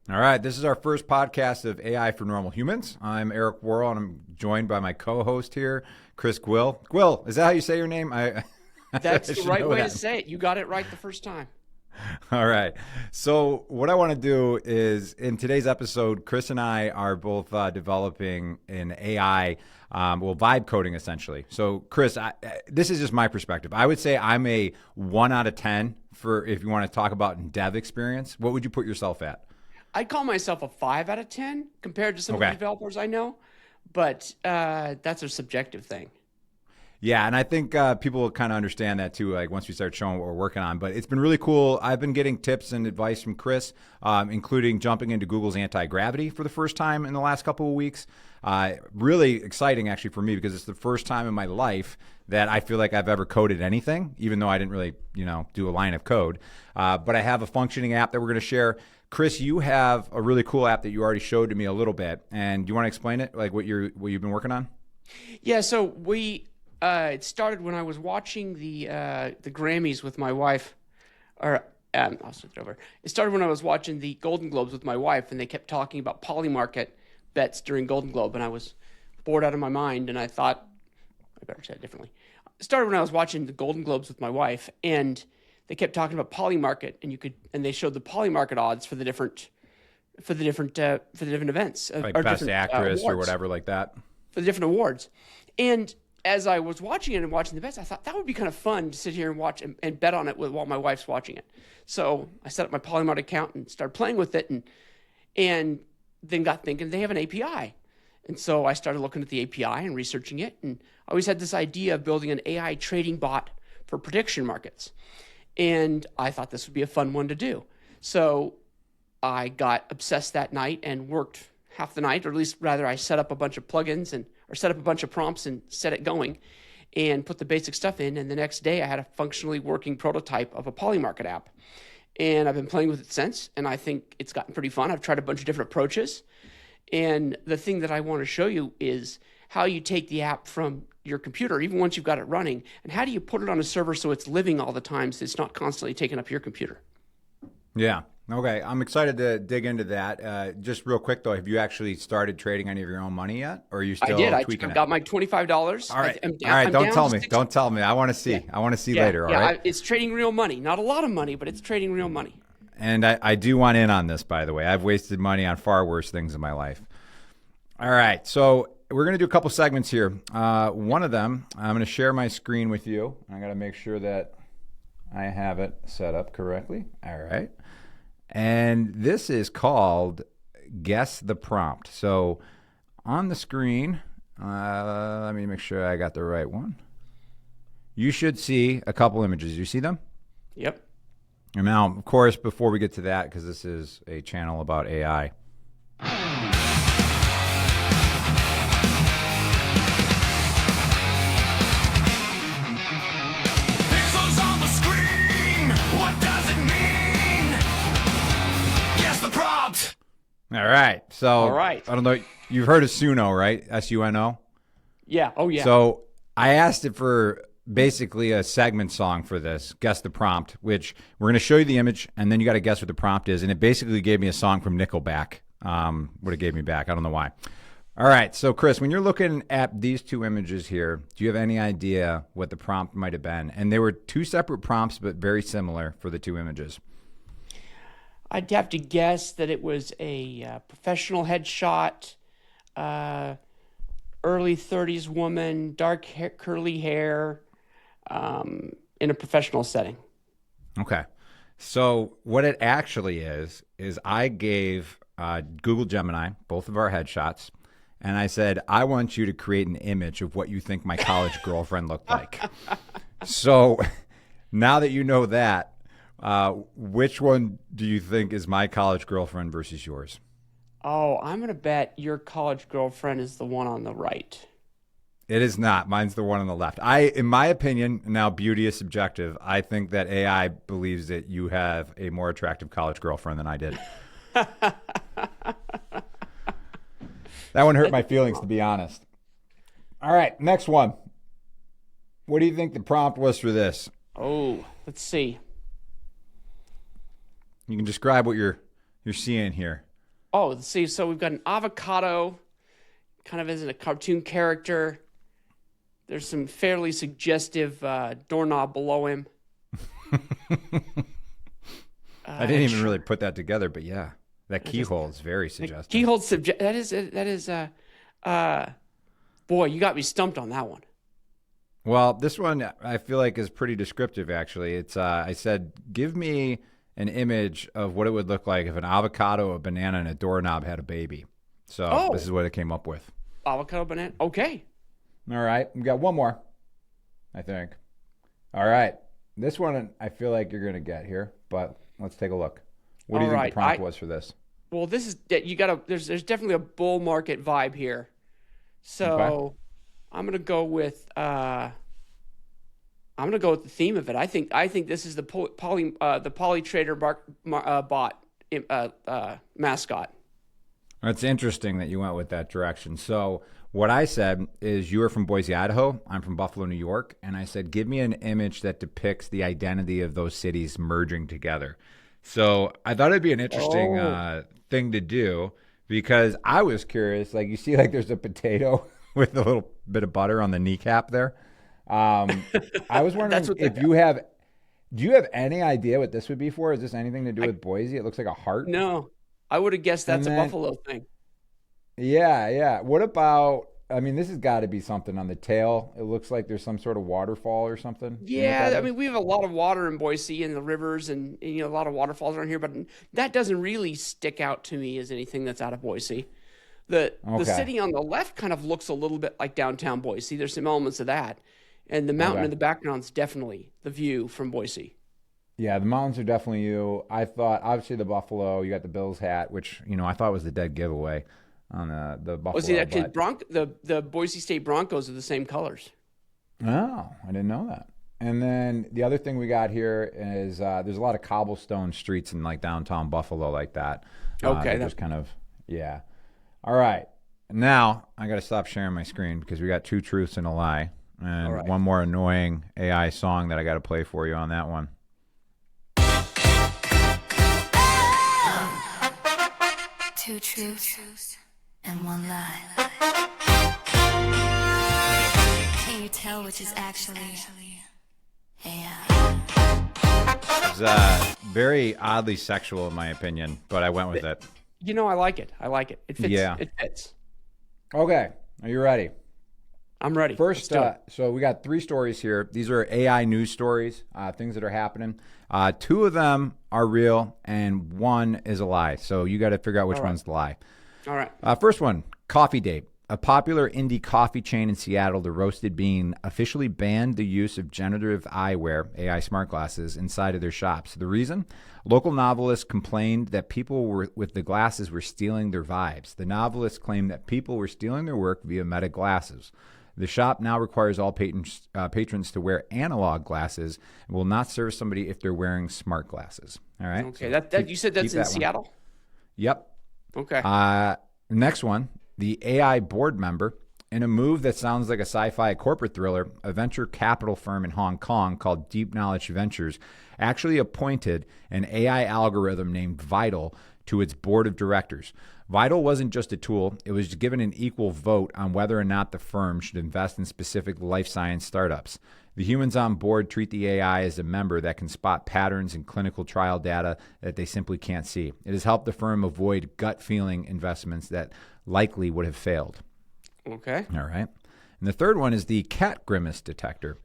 All right, this is our first podcast of AI for Normal Humans. I'm Eric Worrell, and I'm joined by my co-host here, Chris Guille. Guille, is that how you say your name? That's I the should right know way that. to say it. You got it right the first time. All right. So what I want to do is, in today's episode, Chris and I are both developing an AI, vibe coding essentially. So Chris, this is just my perspective. I would say I'm a 1 out of 10 for if you want to talk about dev experience. What would you put yourself at? I'd call myself a 5 out of 10 compared to some of the Okay. developers I know, but that's a subjective thing. Yeah, and I think people will kind of understand that too, like once we start showing what we're working on. But it's been really cool. I've been getting tips and advice from Chris, including jumping into Google's anti-gravity for the first time in the last couple of weeks. Really exciting, actually, for me, because it's the first time in my life that I feel like I've ever coded anything, even though I didn't really, do a line of code. But I have a functioning app that we're going to share. Chris, you have a really cool app that you already showed to me a little bit, and do you want to explain it, like what you've been working on? Yeah, so it started when I was watching the Grammys with my wife, or I'll switch it over. It started when I was watching the Golden Globes with my wife, and they kept talking about Polymarket bets during Golden Globe, and I was bored out of my mind, and I thought I better say it differently. It started when I was watching the Golden Globes with my wife, and they kept talking about Polymarket, and they showed the Polymarket odds for the different events, Like or best different actress or awards, whatever like that? for the different awards. And as I was watching it and watching the bets, I thought that would be kind of fun to sit here and watch and bet on it while my wife's watching it. So I set up my Polymarket account and started playing with it, and then got thinking they have an API. And so I started looking at the API and researching it, and I always had this idea of building an AI trading bot for prediction markets. And I thought this would be a fun one to do. So I got obsessed that night and worked half the night, or at least rather I set up a bunch of plugins or set up a bunch of prompts and set it going and put the basic stuff in. And the next day I had a functionally working prototype of a Polymarket app. And I've been playing with it since, and I think it's gotten pretty fun. I've tried a bunch of different approaches. And the thing that I want to show you is how you take the app from your computer, even once you've got it running, and how do you put it on a server so it's living all the time, so it's not constantly taking up your computer. Yeah. Okay. I'm excited to dig into that. Just real quick though, have you actually started trading any of your own money yet, or are you I still did. tweaking I've it? got my $25. All right. I'm All right. I'm Don't down tell to me. six- Don't tell me. I want to see. Yeah. I want to see Yeah, later. All yeah. right. It's trading real money. Not a lot of money, but it's trading real money. And I do want in on this, by the way. I've wasted money on far worse things in my life. All right. So we're going to do a couple segments here. One of them, I'm going to share my screen with you. I got to make sure that I have it set up correctly. All right. And this is called Guess the Prompt. So on the screen, let me make sure I got the right one. You should see a couple images. You see them? Yep. And now, of course, before we get to that, because this is a channel about AI. Pixels on the screen. What does it mean? Guess the prompt. All right. So, All right. I don't know. You've heard of Suno, right? SUNO? Yeah. Oh, yeah. So I asked it for basically a segment song for this, Guess the Prompt, which we're going to show you the image, and then you got to guess what the prompt is. And it basically gave me a song from Nickelback. What it gave me back. I don't know why. All right. So, Chris, when you're looking at these two images here, do you have any idea what the prompt might have been? And they were two separate prompts, but very similar for the two images. I'd have to guess that it was a professional headshot, early 30s woman, dark hair, curly hair, in a professional setting. Okay. So what it actually is I gave Google Gemini both of our headshots, and I said, I want you to create an image of what you think my college girlfriend looked like. So now that you know that, which one do you think is my college girlfriend versus yours? Oh, I'm going to bet your college girlfriend is the one on the right. It is not. Mine's the one on the left. In my opinion, now beauty is subjective. I think that AI believes that you have a more attractive college girlfriend than I did. That one hurt my feelings, to be honest. All right, next one. What do you think the prompt was for this? Oh, let's see. You can describe what you're seeing here. Oh, see, so we've got an avocado, kind of as a cartoon character. There's some fairly suggestive doorknob below him. I didn't even really put that together, but yeah, that keyhole is very suggestive. Keyhole that is boy, you got me stumped on that one. Well, this one I feel like is pretty descriptive, actually. It's I said, give me an image of what it would look like if an avocado, a banana, and a doorknob had a baby. So this is what it came up with. Avocado, banana. Okay. All right. We got one more, I think. All right. This one I feel like you're going to get here, but let's take a look. What do you think the prompt was for this? Well, this is there's definitely a bull market vibe here. So I'm gonna go with the theme of it. I think this is the Poly Trader bot mascot. It's interesting that you went with that direction. So what I said is you are from Boise, Idaho. I'm from Buffalo, New York. And I said, give me an image that depicts the identity of those cities merging together. So I thought it'd be an interesting thing to do because I was curious. Like you see, like there's a potato with a little bit of butter on the kneecap there. I was wondering if do you have any idea what this would be for? Is this anything to do with Boise? It looks like a heart. No, I would have guessed that's a Buffalo thing. Yeah. What about, I mean, this has got to be something on the tail. It looks like there's some sort of waterfall or something. Yeah, I mean, we have a lot of water in Boise and the rivers and a lot of waterfalls around here, but that doesn't really stick out to me as anything that's out of Boise. The city on the left kind of looks a little bit like downtown Boise. There's some elements of that. And the mountain in the background is definitely the view from Boise. Yeah, the mountains are definitely you. I thought, obviously, the buffalo, you got the Bills hat, which, I thought was the dead giveaway on the buffalo. Oh, see, actually, the Boise State Broncos are the same colors. Oh, I didn't know that. And then the other thing we got here is there's a lot of cobblestone streets in like downtown Buffalo like that. Okay. Just kind of, yeah. All right. Now I got to stop sharing my screen because we got two truths and a lie. And one more annoying AI song that I got to play for you on that one. Two truths and one lie. Can you tell which is actually AI? It's very oddly sexual in my opinion, but I went with it. I like it. It fits. Yeah. It fits. Okay. Are you ready? I'm ready. First, so we got 3 stories here. These are AI news stories, things that are happening. 2 of them are real, and 1 is a lie. So you got to figure out which one's the lie. All right. First one, Coffee Date. A popular indie coffee chain in Seattle, the Roasted Bean, officially banned the use of generative eyewear, AI smart glasses, inside of their shops. The reason? Local novelists complained that people with the glasses were stealing their vibes. The novelists claimed that people were stealing their work via meta glasses. The shop now requires all patrons to wear analog glasses and will not serve somebody if they're wearing smart glasses. All right. Okay. You said that's in Seattle? Yep. Okay. Next one, the AI board member, in a move that sounds like a sci-fi corporate thriller, a venture capital firm in Hong Kong called Deep Knowledge Ventures actually appointed an AI algorithm named Vital to its board of directors. Vital wasn't just a tool, it was given an equal vote on whether or not the firm should invest in specific life science startups. The humans on board treat the AI as a member that can spot patterns in clinical trial data that they simply can't see. It has helped the firm avoid gut feeling investments that likely would have failed. Okay. All right. And the third one is the cat grimace detector.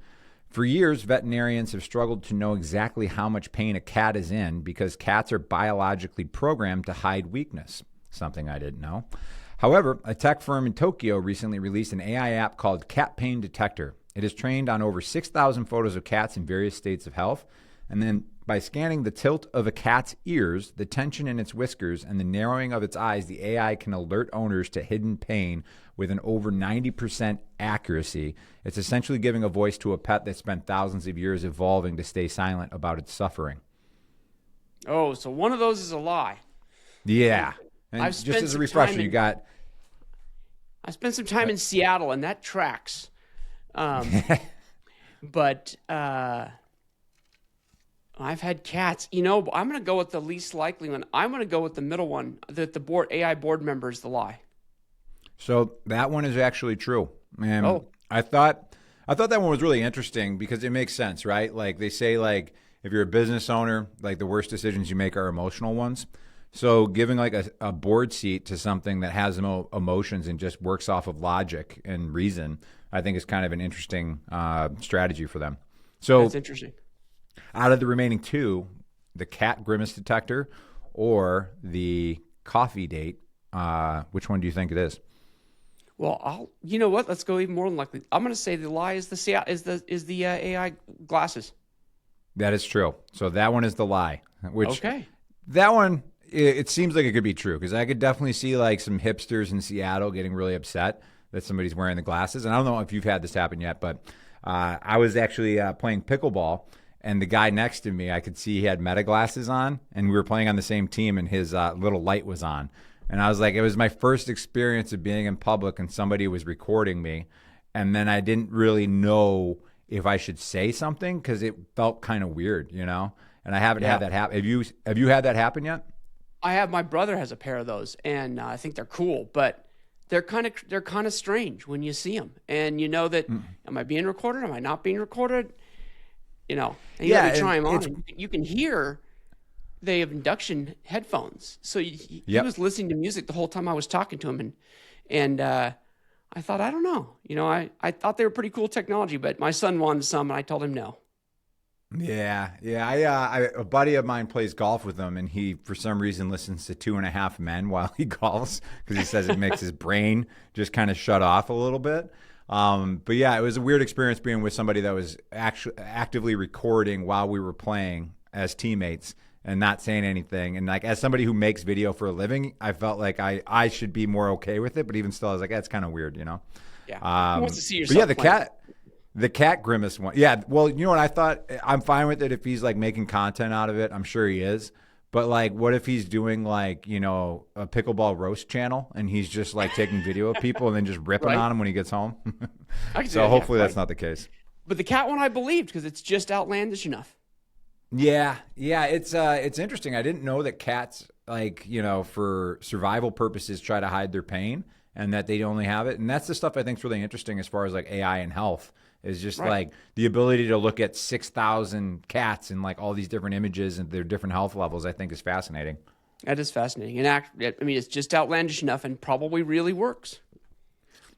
For years, veterinarians have struggled to know exactly how much pain a cat is in because cats are biologically programmed to hide weakness, something I didn't know. However, a tech firm in Tokyo recently released an AI app called Cat Pain Detector. It is trained on over 6,000 photos of cats in various states of health, and then by scanning the tilt of a cat's ears, the tension in its whiskers, and the narrowing of its eyes, the AI can alert owners to hidden pain with an over 90% accuracy. It's essentially giving a voice to a pet that spent thousands of years evolving to stay silent about its suffering. Oh, so one of those is a lie. Yeah. And just as a refresher, I spent some time in Seattle, and that tracks. But I've had cats. But I'm going to go with the least likely one. I'm going to go with the middle one, that the board AI board member is the lie. So that one is actually true. And Oh. I thought that one was really interesting because it makes sense, right? Like they say, like if you're a business owner, like the worst decisions you make are emotional ones. So giving like a board seat to something that has no emotions and just works off of logic and reason, I think is kind of an interesting strategy for them. So That's interesting. out of the remaining two, the cat grimace detector or the coffee date, which one do you think it is? Well, you know what? Let's go even more than likely. I'm going to say the lie is the AI glasses. That is true. So that one is the lie. Which Okay. that one, it seems like it could be true because I could definitely see like some hipsters in Seattle getting really upset that somebody's wearing the glasses. And I don't know if you've had this happen yet, but I was actually playing pickleball, and the guy next to me, I could see he had Meta glasses on, and we were playing on the same team, and his little light was on. And I was like, it was my first experience of being in public, and somebody was recording me, and then I didn't really know if I should say something because it felt kind of weird, you know. And I haven't had that happen. Have you had that happen yet? I have. My brother has a pair of those, and I think they're cool, but they're kind of strange when you see them, and you know that am I being recorded? Am I not being recorded? And you let me try them on. And you can hear they have induction headphones, so he was listening to music the whole time I was talking to him, and I thought, I don't know, I thought they were pretty cool technology, but my son wanted some, and I told him no. Yeah. A buddy of mine plays golf with him, and he, for some reason, listens to 2.5 Men while he golfs because he says it makes his brain just kind of shut off a little bit. But yeah, it was a weird experience being with somebody that was actually actively recording while we were playing as teammates and not saying anything. And like as somebody who makes video for a living, I felt like I should be more okay with it. But even still, I was like, that's kind of weird, Yeah. Who wants to see yourself? But yeah, playing? The cat grimace one. Yeah, well, you know what I thought? I'm fine with it if he's like making content out of it. I'm sure he is. But like, what if he's doing like, a pickleball roast channel and he's just like taking video of people and then just ripping on them when he gets home? So hopefully that's not the case. But the cat one I believed because it's just outlandish enough. Yeah, it's interesting. I didn't know that cats, like, for survival purposes, try to hide their pain and that they only have it. And that's the stuff I think is really interesting as far as like AI and health is just like the ability to look at 6,000 cats and like all these different images and their different health levels, I think is fascinating. That is fascinating. And it's just outlandish enough and probably really works.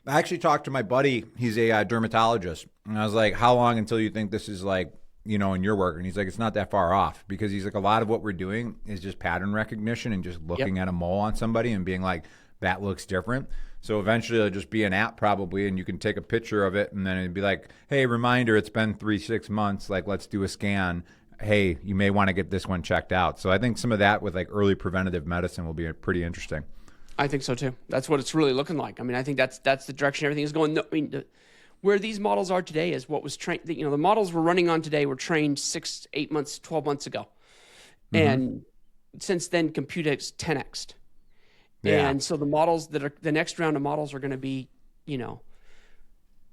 I actually talked to my buddy. He's a dermatologist. And I was like, how long until you think this is like, in your work? And he's like, it's not that far off because he's like, a lot of what we're doing is just pattern recognition and just looking at a mole on somebody and being like, that looks different. So eventually it'll just be an app probably, and you can take a picture of it and then it'd be like, hey, reminder, it's been 6 months. Like, let's do a scan. Hey, you may want to get this one checked out. So I think some of that with like early preventative medicine will be pretty interesting. I think so too. That's what it's really looking like. I mean, I think that's the direction everything is going. Where these models are today is what was trained. The models we're running on today were trained 6, 8 months, 12 months ago, and since then, compute has 10x'd. Yeah. And so the models that are the next round of models are going to be,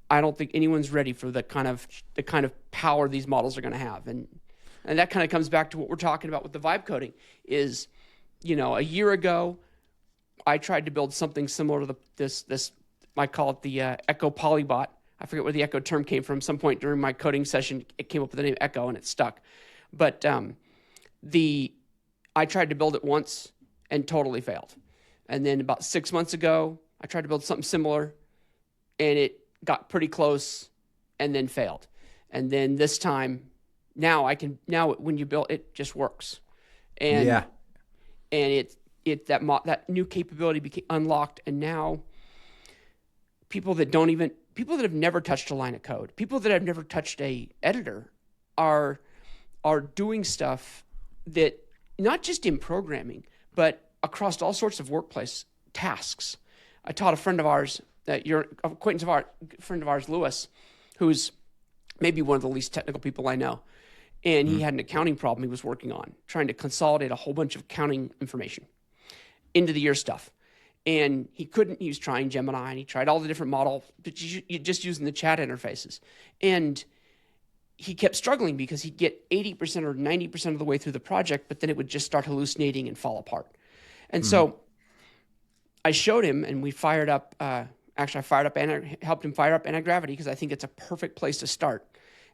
I don't think anyone's ready for the kind of power these models are going to have, and that kind of comes back to what we're talking about with the vibe coding. Is, a year ago, I tried to build something similar to this. I call it the Echo Polybot. I forget where the Echo term came from. Some point during my coding session, it came up with the name Echo, and it stuck. But I tried to build it once and totally failed. And then about 6 months ago, I tried to build something similar, and it got pretty close, and then failed. And then this time, now when you build it, just works. And that new capability became unlocked, and now people that have never touched a line of code, people that have never touched a editor, are doing stuff that not just in programming, but across all sorts of workplace tasks. I taught a friend of ours, friend of ours, Lewis, who's maybe one of the least technical people I know. And he had an accounting problem he was working on, trying to consolidate a whole bunch of accounting information into the year stuff. And he couldn't. He was trying Gemini, and he tried all the different models, but just using the chat interfaces. And he kept struggling because he'd get 80% or 90% of the way through the project, but then it would just start hallucinating and fall apart. And so I showed him, and we fired up, actually I fired up, helped him fire up anti-gravity because I think it's a perfect place to start.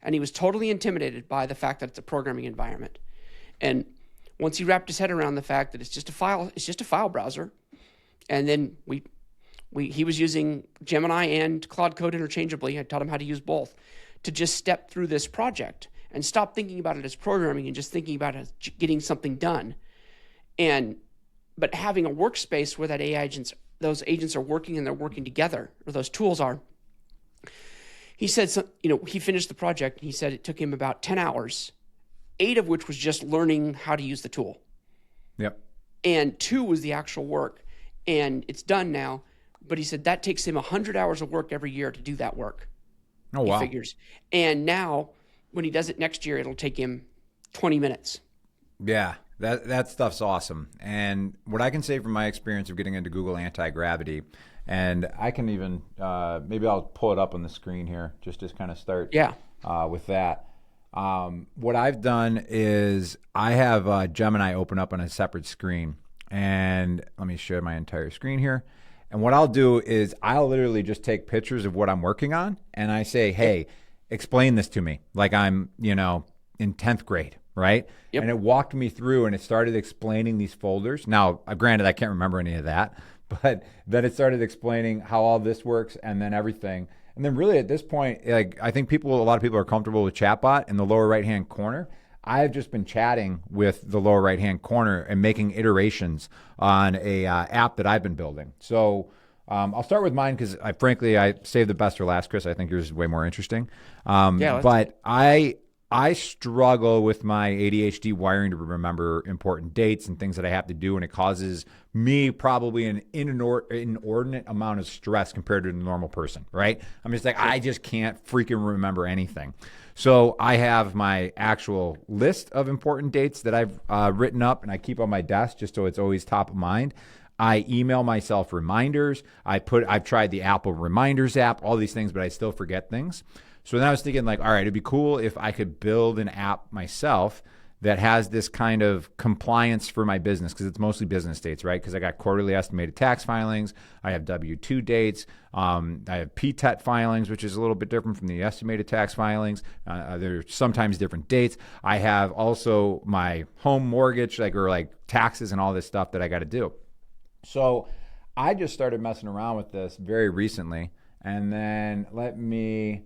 And he was totally intimidated by the fact that it's a programming environment. And once he wrapped his head around the fact that it's just a file browser, and then he was using Gemini and Claude Code interchangeably. I taught him how to use both to just step through this project and stop thinking about it as programming and just thinking about it as getting something done. But having a workspace where those agents are working and they're working together, or those tools are. He said, he finished the project and he said it took him about 10 hours, 8 of which was just learning how to use the tool. Yep. And 2 was the actual work. And it's done now. But he said that takes him 100 hours of work every year to do that work. Oh, wow. He figures. And now, when he does it next year, it'll take him 20 minutes. Yeah, that stuff's awesome. And what I can say from my experience of getting into Google Anti-Gravity, and I can even, maybe I'll pull it up on the screen here, just to kind of start with that. What I've done is I have Gemini open up on a separate screen. And let me share my entire screen here. And what I'll do is I'll literally just take pictures of what I'm working on, and I say, hey, explain this to me. Like I'm, in 10th grade, right? Yep. And it walked me through, and it started explaining these folders. Now, granted, I can't remember any of that, but then it started explaining how all this works and then everything. And then really at this point, like I think a lot of people are comfortable with chatbot in the lower right-hand corner. I've just been chatting with the lower right-hand corner and making iterations on a app that I've been building. So I'll start with mine because I saved the best for last, Chris. I think yours is way more interesting. But I struggle with my ADHD wiring to remember important dates and things that I have to do, and it causes me probably an inordinate amount of stress compared to a normal person, right? I'm just like, I just can't freaking remember anything. So I have my actual list of important dates that I've written up, and I keep on my desk just so it's always top of mind. I email myself reminders. I've tried the Apple Reminders app, all these things, but I still forget things. So then I was thinking like, all right, it'd be cool if I could build an app myself that has this kind of compliance for my business, because it's mostly business dates, right? Because I got quarterly estimated tax filings. I have W-2 dates. I have PTET filings, which is a little bit different from the estimated tax filings. There's sometimes different dates. I have also my home mortgage, like taxes and all this stuff that I got to do. So I just started messing around with this very recently. And then let me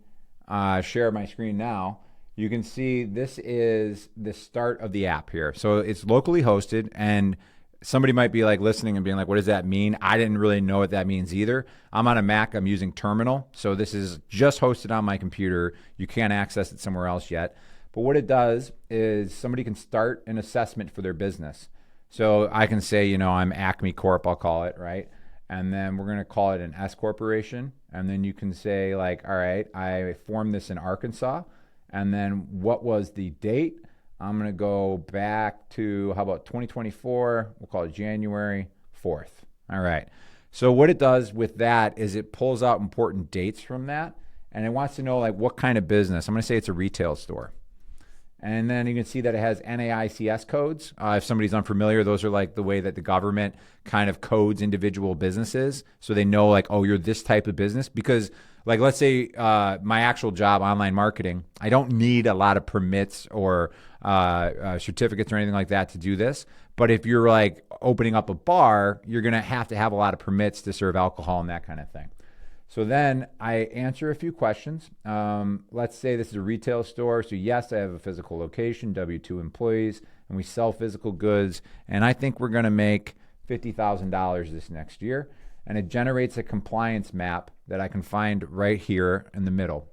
share my screen now. You can see this is the start of the app here. So it's locally hosted, and somebody might be like listening and being like, what does that mean? I didn't really know what that means either. I'm on a Mac. I'm using Terminal. So this is just hosted on my computer. You can't access it somewhere else yet. But what it does is somebody can start an assessment for their business. So I can say, I'm Acme Corp, I'll call it, right? And then we're going to call it an S corporation. And then you can say like, all right, I formed this in Arkansas. And then what was the date? I'm going to go back to, how about 2024? We'll call it January 4th. All right. So what it does with that is it pulls out important dates from that. And it wants to know like what kind of business. I'm going to say it's a retail store. And then you can see that it has NAICS codes. If somebody's unfamiliar, those are like the way that the government kind of codes individual businesses. So they know like, oh, you're this type of business. Because like, let's say my actual job, online marketing, I don't need a lot of permits or certificates or anything like that to do this. But if you're like opening up a bar, you're going to have a lot of permits to serve alcohol and that kind of thing. So then I answer a few questions. Let's say this is a retail store. So yes, I have a physical location, W-2 employees, and we sell physical goods. And I think we're going to make $50,000 this next year. And it generates a compliance map that I can find right here in the middle.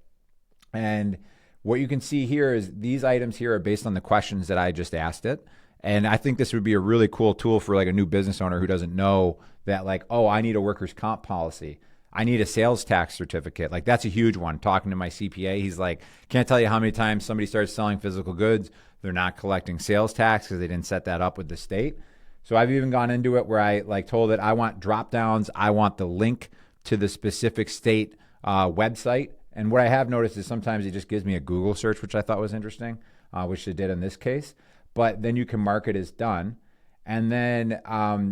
And what you can see here is these items here are based on the questions that I just asked it. And I think this would be a really cool tool for like a new business owner who doesn't know that like, oh, I need a workers' comp policy. I need a sales tax certificate. Like that's a huge one. Talking to my CPA, he's like, can't tell you how many times somebody starts selling physical goods, they're not collecting sales tax because they didn't set that up with the state. So I've even gone into it where I like told it I want drop downs. I want the link to the specific state website. And what I have noticed is sometimes it just gives me a Google search, which I thought was interesting, which it did in this case. But then you can mark it as done. And then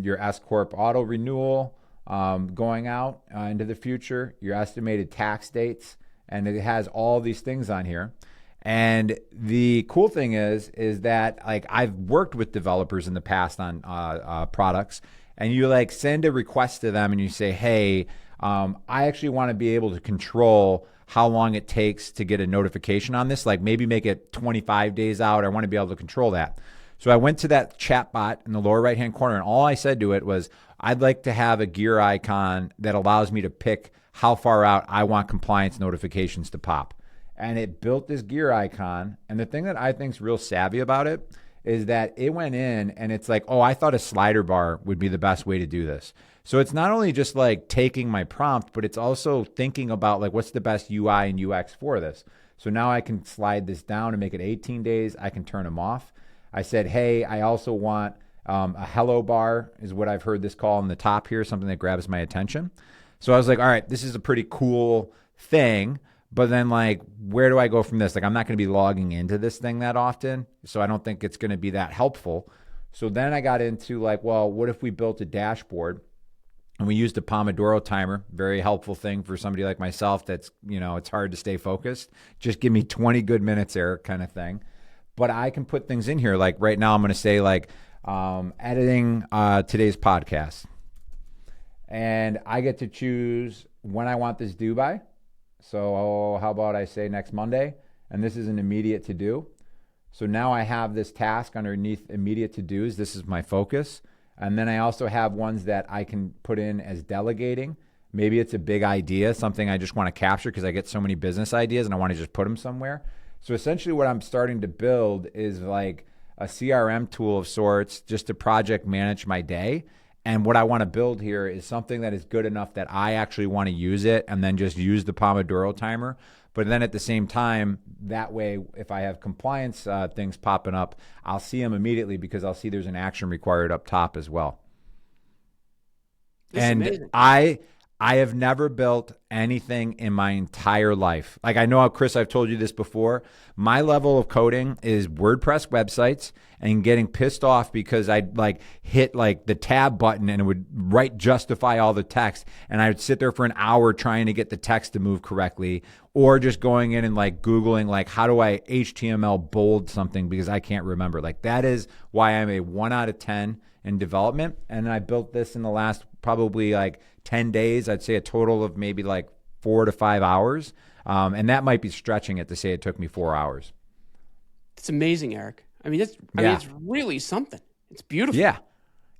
your S Corp auto renewal going out into the future, your estimated tax dates, and it has all these things on here. And the cool thing is that like I've worked with developers in the past on products, and you like send a request to them and you say, hey, I actually want to be able to control how long it takes to get a notification on this. Like maybe make it 25 days out. I want to be able to control that. So I went to that chat bot in the lower right-hand corner, and all I said to it was, I'd like to have a gear icon that allows me to pick how far out I want compliance notifications to pop. And it built this gear icon. And the thing that I think is real savvy about it is that it went in and it's like, oh, I thought a slider bar would be the best way to do this. So it's not only just like taking my prompt, but it's also thinking about like what's the best UI and UX for this. So now I can slide this down and make it 18 days. I can turn them off. I said, hey, I also want a hello bar is what I've heard this call in the top here, something that grabs my attention. So I was like, all right, this is a pretty cool thing. But then like, where do I go from this? Like, I'm not going to be logging into this thing that often. So I don't think it's going to be that helpful. So then I got into like, well, what if we built a dashboard and we used a Pomodoro timer? Very helpful thing for somebody like myself that's, you know, it's hard to stay focused. Just give me 20 good minutes there kind of thing. But I can put things in here. Like right now I'm going to say like editing today's podcast. And I get to choose when I want this due by. So how about I say next Monday? And this is an immediate to do. So now I have this task underneath immediate to dos. This is my focus. And then I also have ones that I can put in as delegating. Maybe it's a big idea, something I just want to capture because I get so many business ideas and I want to just put them somewhere. So essentially what I'm starting to build is like a CRM tool of sorts just to project manage my day. And what I want to build here is something that is good enough that I actually want to use it and then just use the Pomodoro timer. But then at the same time, that way, if I have compliance things popping up, I'll see them immediately because I'll see there's an action required up top as well. That's amazing. I have never built anything in my entire life. Like I know, Chris, I've told you this before. My level of coding is WordPress websites and getting pissed off because I'd like hit like the tab button and it would justify all the text. And I would sit there for an hour trying to get the text to move correctly, or just going in and like Googling like how do I HTML bold something because I can't remember. Like that is why I'm a 1 out of 10 in development. And I built this in the last probably like 10 days. I'd say a total of maybe like 4 to 5 hours. And that might be stretching it to say it took me 4 hours. It's amazing, Eric. I mean, it's really something. It's beautiful. Yeah.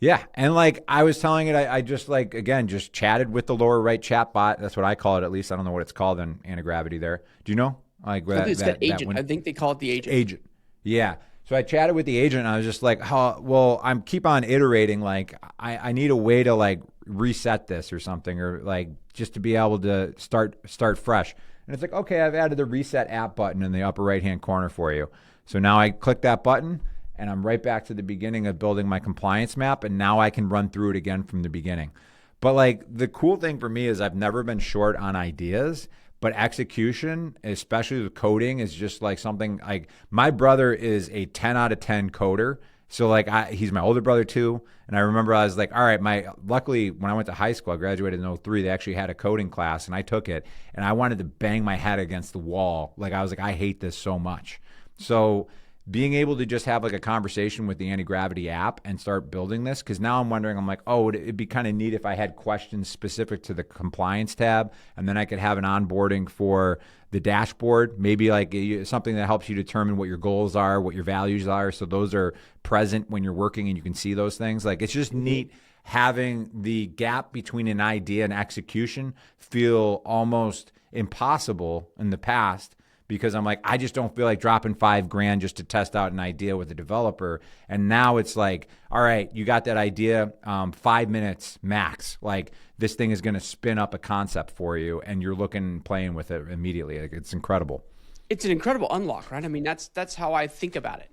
Yeah. And like I was telling it, I just like, again, just chatted with the lower right chat bot. That's what I call it, at least. I don't know what it's called in Anti-Gravity there. Do you know? Like It's got agent. I think they call it the agent. Agent. Yeah. So I chatted with the agent and I was just like, well, I'm keep on iterating. Like I need a way to like reset this or something, or like just to be able to start fresh. And it's like, okay, I've added the reset app button in the upper right-hand corner for you. So now I click that button and I'm right back to the beginning of building my compliance map. And now I can run through it again from the beginning. But like the cool thing for me is I've never been short on ideas, but execution, especially with coding, is just like something like my brother is a 10 out of 10 coder. So like he's my older brother too. And I remember I was like, all right, luckily when I went to high school, I graduated in 2003, they actually had a coding class and I took it and I wanted to bang my head against the wall. Like I was like, I hate this so much. So being able to just have like a conversation with the Anti-Gravity app and start building this, because now I'm wondering, I'm like, oh, it'd be kind of neat if I had questions specific to the compliance tab, and then I could have an onboarding for the dashboard, maybe like something that helps you determine what your goals are, what your values are, so those are present when you're working and you can see those things. Like it's just neat having the gap between an idea and execution feel almost impossible in the past, because I'm like, I just don't feel like dropping $5,000 just to test out an idea with a developer. And now it's like, all right, you got that idea, 5 minutes max. Like this thing is going to spin up a concept for you and you're looking and playing with it immediately. Like, it's incredible. It's an incredible unlock, right? I mean, that's how I think about it.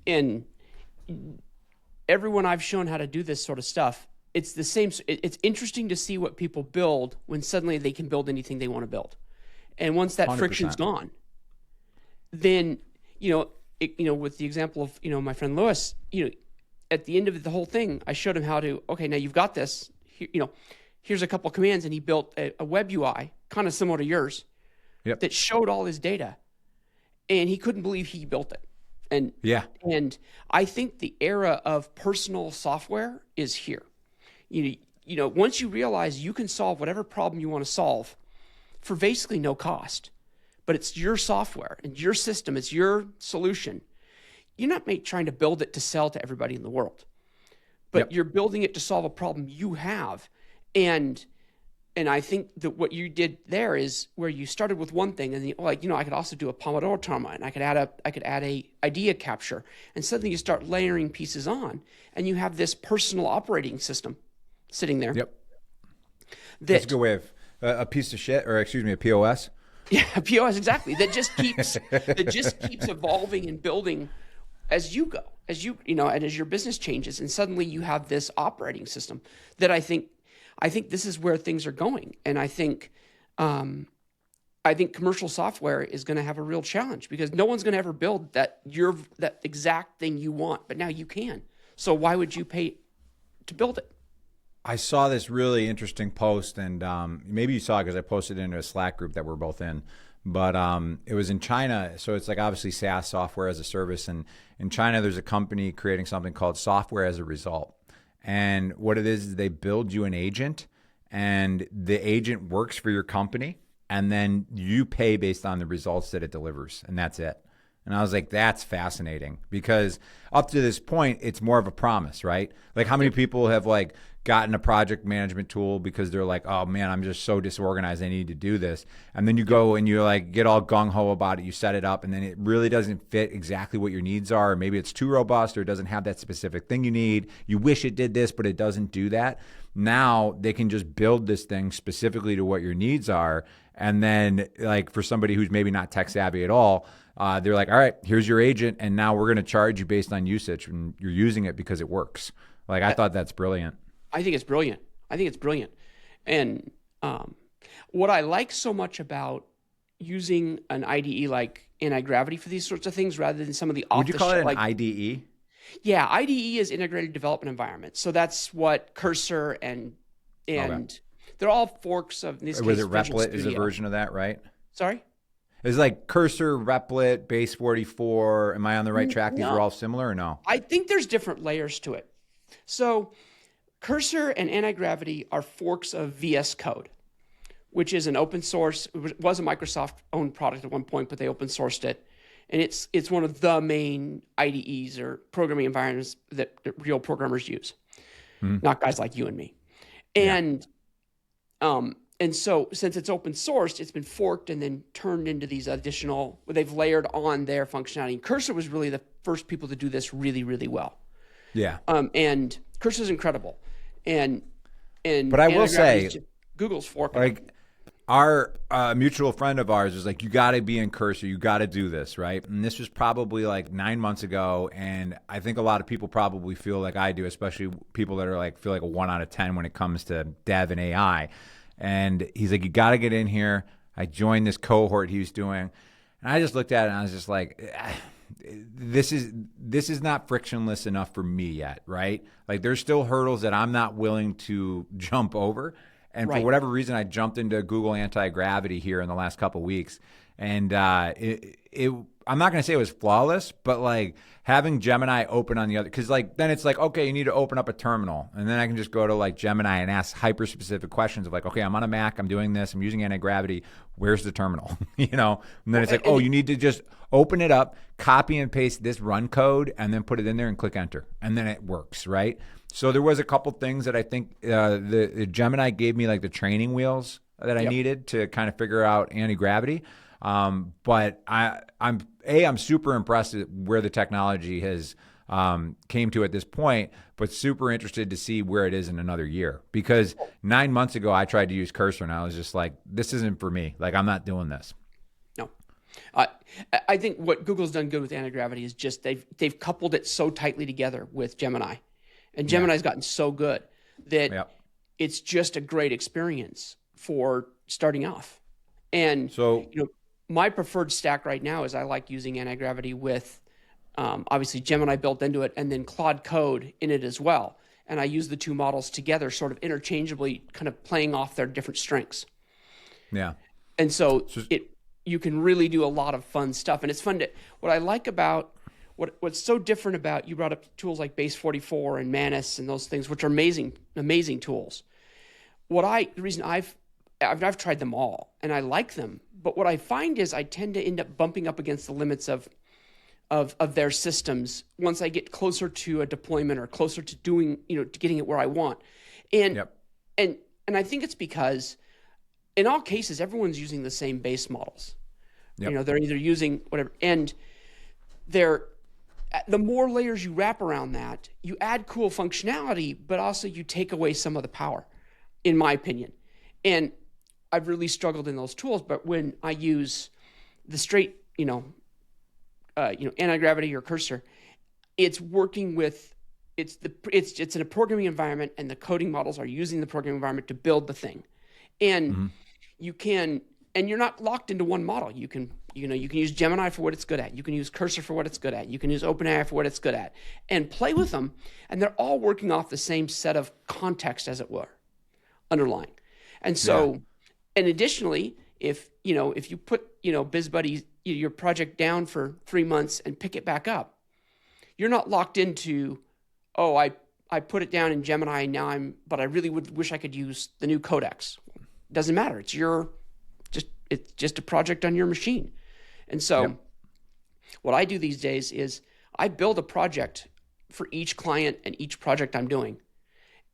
And everyone I've shown how to do this sort of stuff, it's the same. It's interesting to see what people build when suddenly they can build anything they want to build. And once that friction's 100%. gone, then, with the example of, my friend Lewis, at the end of the whole thing, I showed him how to, okay, now you've got this, here's a couple commands, and he built a web UI, kind of similar to yours, that showed all his data, and he couldn't believe he built it. And I think the era of personal software is here. Once you realize you can solve whatever problem you want to solve for basically no cost, but it's your software and your system, it's your solution. You're not trying to build it to sell to everybody in the world, but you're building it to solve a problem you have. And I think that what you did there is where you started with one thing, and I could also do a Pomodoro timer, and I could add a idea capture, and suddenly you start layering pieces on, and you have this personal operating system sitting there. That's a good way of a piece of shit, or excuse me, a POS. Yeah, a POS, exactly. That just keeps evolving and building as you go, and as your business changes, and suddenly you have this operating system that I think this is where things are going. And I think commercial software is going to have a real challenge because no one's going to ever build that exact thing you want, but now you can. So why would you pay to build it? I saw this really interesting post, and maybe you saw it because I posted it into a Slack group that we're both in. But it was in China, so it's like obviously SaaS, software as a service. And in China, there's a company creating something called software as a result. And what it is they build you an agent, and the agent works for your company, and then you pay based on the results that it delivers, and that's it. And I was like, that's fascinating, because up to this point, it's more of a promise, right? Like, how many people have like gotten a project management tool because they're like, oh man, I'm just so disorganized, I need to do this. And then you go and you like get all gung-ho about it, you set it up, and then it really doesn't fit exactly what your needs are. Or maybe it's too robust, or it doesn't have that specific thing you need. You wish it did this, but it doesn't do that. Now they can just build this thing specifically to what your needs are. And then like for somebody who's maybe not tech savvy at all, they're like, all right, here's your agent, and now we're going to charge you based on usage, and you're using it because it works. Like, I thought that's brilliant. I think it's brilliant. And what I like so much about using an IDE like anti-gravity for these sorts of things rather than some of the off-the-shelf. Would you call it an IDE? Yeah, IDE is integrated development environment. So that's what Cursor and they're all forks of, in this case, Was it Visual Replit is a Studio. version of that, right? Sorry? It's like Cursor, Replit, Base 44. Am I on the right track? These No. are all similar or no? I think there's different layers to it. So Cursor and anti-gravity are forks of VS Code, which is an open source. It was a Microsoft-owned product at one point, but they open sourced it. And it's one of the main IDEs or programming environments that real programmers use, not guys like you and me. And so since it's open sourced, it's been forked and then turned into these additional, they've layered on their functionality. And Cursor was really the first people to do this really, really well. Yeah. And Cursor's incredible. But I will say, Google's fork. like, our mutual friend of ours was like, you got to be in Cursor. You got to do this, right? And this was probably like 9 months ago. And I think a lot of people probably feel like I do, especially people that are like, feel like a 1 out of 10 when it comes to dev and AI. And he's like, you got to get in here. I joined this cohort he was doing. And I just looked at it and I was just like, this is not frictionless enough for me yet, right? Like, there's still hurdles that I'm not willing to jump over. And for whatever reason, I jumped into Google Anti-Gravity here in the last couple of weeks. And I'm not going to say it was flawless, but like having Gemini open on the other, because like then it's like, okay, you need to open up a terminal. And then I can just go to like Gemini and ask hyper-specific questions of like, okay, I'm on a Mac, I'm doing this, I'm using anti-gravity, where's the terminal? And then it's like, oh, you need to just open it up, copy and paste this run code, and then put it in there and click enter. And then it works, right? So there was a couple things that I think the Gemini gave me like the training wheels that I needed to kind of figure out anti-gravity. But I'm super impressed at where the technology has came to at this point, but super interested to see where it is in another year. Because 9 months ago, I tried to use Cursor, and I was just like, this isn't for me. Like, I'm not doing this. No. I think what Google's done good with anti-gravity is just they've coupled it so tightly together with Gemini. And Gemini's gotten so good that it's just a great experience for starting off. And So my preferred stack right now is I like using anti-gravity with obviously Gemini built into it, and then Claude Code in it as well. And I use the two models together, sort of interchangeably, kind of playing off their different strengths. yeah. And so you can really do a lot of fun stuff. And it's fun to, what I like about, what's so different about, you brought up tools like Base 44 and Manus and those things, which are amazing, amazing tools. The reason I've tried them all and I like them, but what I find is I tend to end up bumping up against the limits of their systems once I get closer to a deployment or closer to doing, to getting it where I want. And I think it's because in all cases, everyone's using the same base models. Yep. They're either using whatever, and the more layers you wrap around that, you add cool functionality, but also you take away some of the power, in my opinion. And I've really struggled in those tools, but when I use the straight, anti-gravity or cursor, it's working with, it's in a programming environment, and the coding models are using the programming environment to build the thing. And you can, and you're not locked into one model. You can use Gemini for what it's good at. You can use Cursor for what it's good at. You can use OpenAI for what it's good at, and play with them. And they're all working off the same set of context, as it were, underlying. And so, and additionally, if you put, BizBuddy, your project down for 3 months and pick it back up, you're not locked into, I put it down in Gemini and but I really wish I could use the new codex. Doesn't matter. It's just a project on your machine. And so what I do these days is I build a project for each client and each project I'm doing.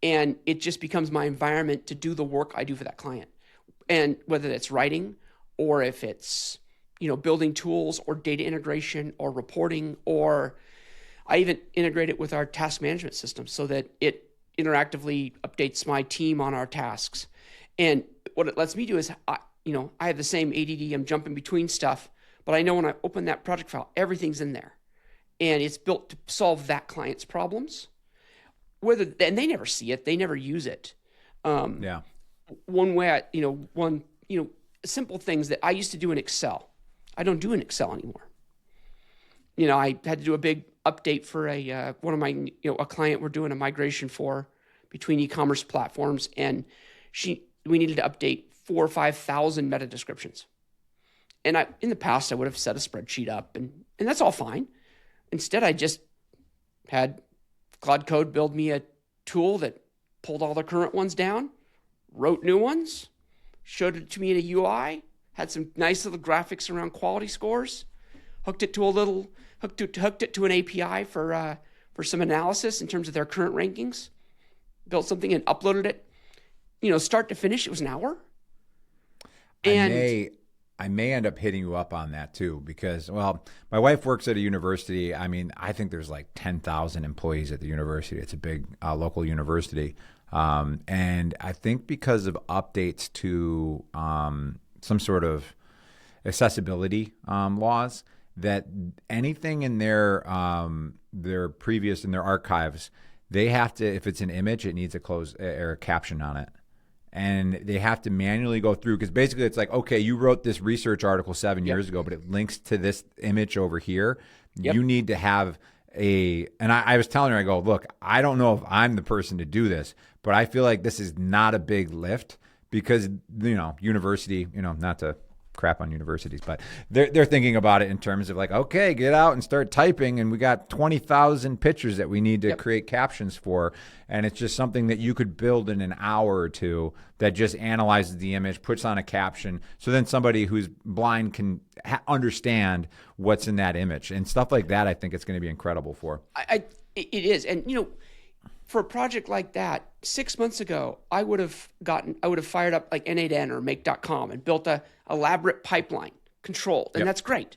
And it just becomes my environment to do the work I do for that client. And whether it's writing, or if it's, building tools or data integration or reporting, or I even integrate it with our task management system so that it interactively updates my team on our tasks. And what it lets me do is, I have the same ADD, I'm jumping between stuff, but I know when I open that project file, everything's in there. And it's built to solve that client's problems. And they never see it, they never use it. One way, simple things that I used to do in Excel, I don't do in Excel anymore. I had to do a big update for one of my, a client we're doing a migration for between e-commerce platforms, and we needed to update 4,000 or 5,000 meta descriptions. And in the past, I would have set a spreadsheet up, and that's all fine. Instead, I just had Claude Code build me a tool that pulled all the current ones down, wrote new ones, showed it to me in a UI, had some nice little graphics around quality scores, hooked it to an API for some analysis in terms of their current rankings, built something and uploaded it. Start to finish, it was an hour. And I may end up hitting you up on that too, because, my wife works at a university. I mean, I think there's like 10,000 employees at the university. It's a big local university. And I think because of updates to some sort of accessibility laws, that anything in their previous, in their archives, they have to, if it's an image, it needs a closed or a caption on it. And they have to manually go through, because basically it's like, okay, you wrote this research article 7 years ago, but it links to this image over here. You need to have and I was telling her, I go, look, I don't know if I'm the person to do this, but I feel like this is not a big lift, because, university, not to crap on universities, but they're thinking about it in terms of like, okay, get out and start typing, and we got 20,000 pictures that we need to create captions for, and it's just something that you could build in an hour or two that just analyzes the image, puts on a caption, so then somebody who's blind can understand what's in that image and stuff like that. I think it's going to be incredible for. It is, and for a project like that, 6 months ago, I would have fired up like N8N or Make.com and built a elaborate pipeline, controlled, and that's great.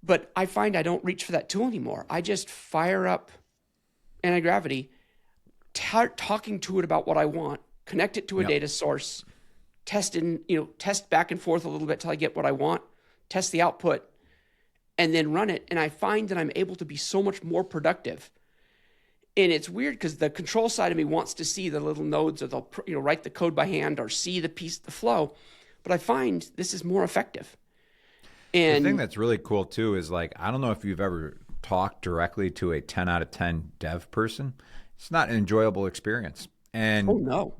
But I find I don't reach for that tool anymore. I just fire up anti-gravity, talking to it about what I want, connect it to a data source, test back and forth a little bit till I get what I want, test the output, and then run it. And I find that I'm able to be so much more productive. And it's weird because the control side of me wants to see the little nodes, or they'll write the code by hand or see the flow. but I find this is more effective. The And thing that's really cool too is like, I don't know if you've ever talked directly to a 10 out of 10 dev person. It's not an enjoyable experience. And oh no,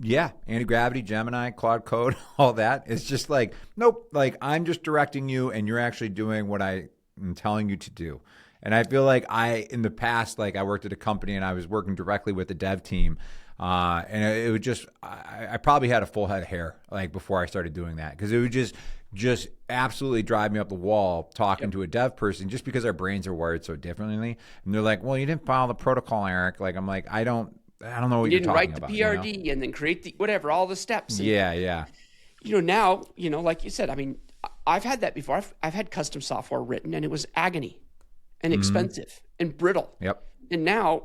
yeah, anti-gravity, Gemini, Cloud Code, all that. It's just like, nope, like I'm just directing you and you're actually doing what I am telling you to do. And I feel like in the past, like I worked at a company and I was working directly with the dev team. And it would just, I probably had a full head of hair like before I started doing that, because it would just absolutely drive me up the wall talking to a dev person, just because our brains are wired so differently. And they're like, well, you didn't follow the protocol, Eric. Like, I'm like, I don't know what you you're didn't talking write the about. PRD and then create the whatever, all the steps. And, Yeah. now, like you said, I mean, I've had that before. I've had custom software written and it was agony and expensive and brittle. Yep. And now,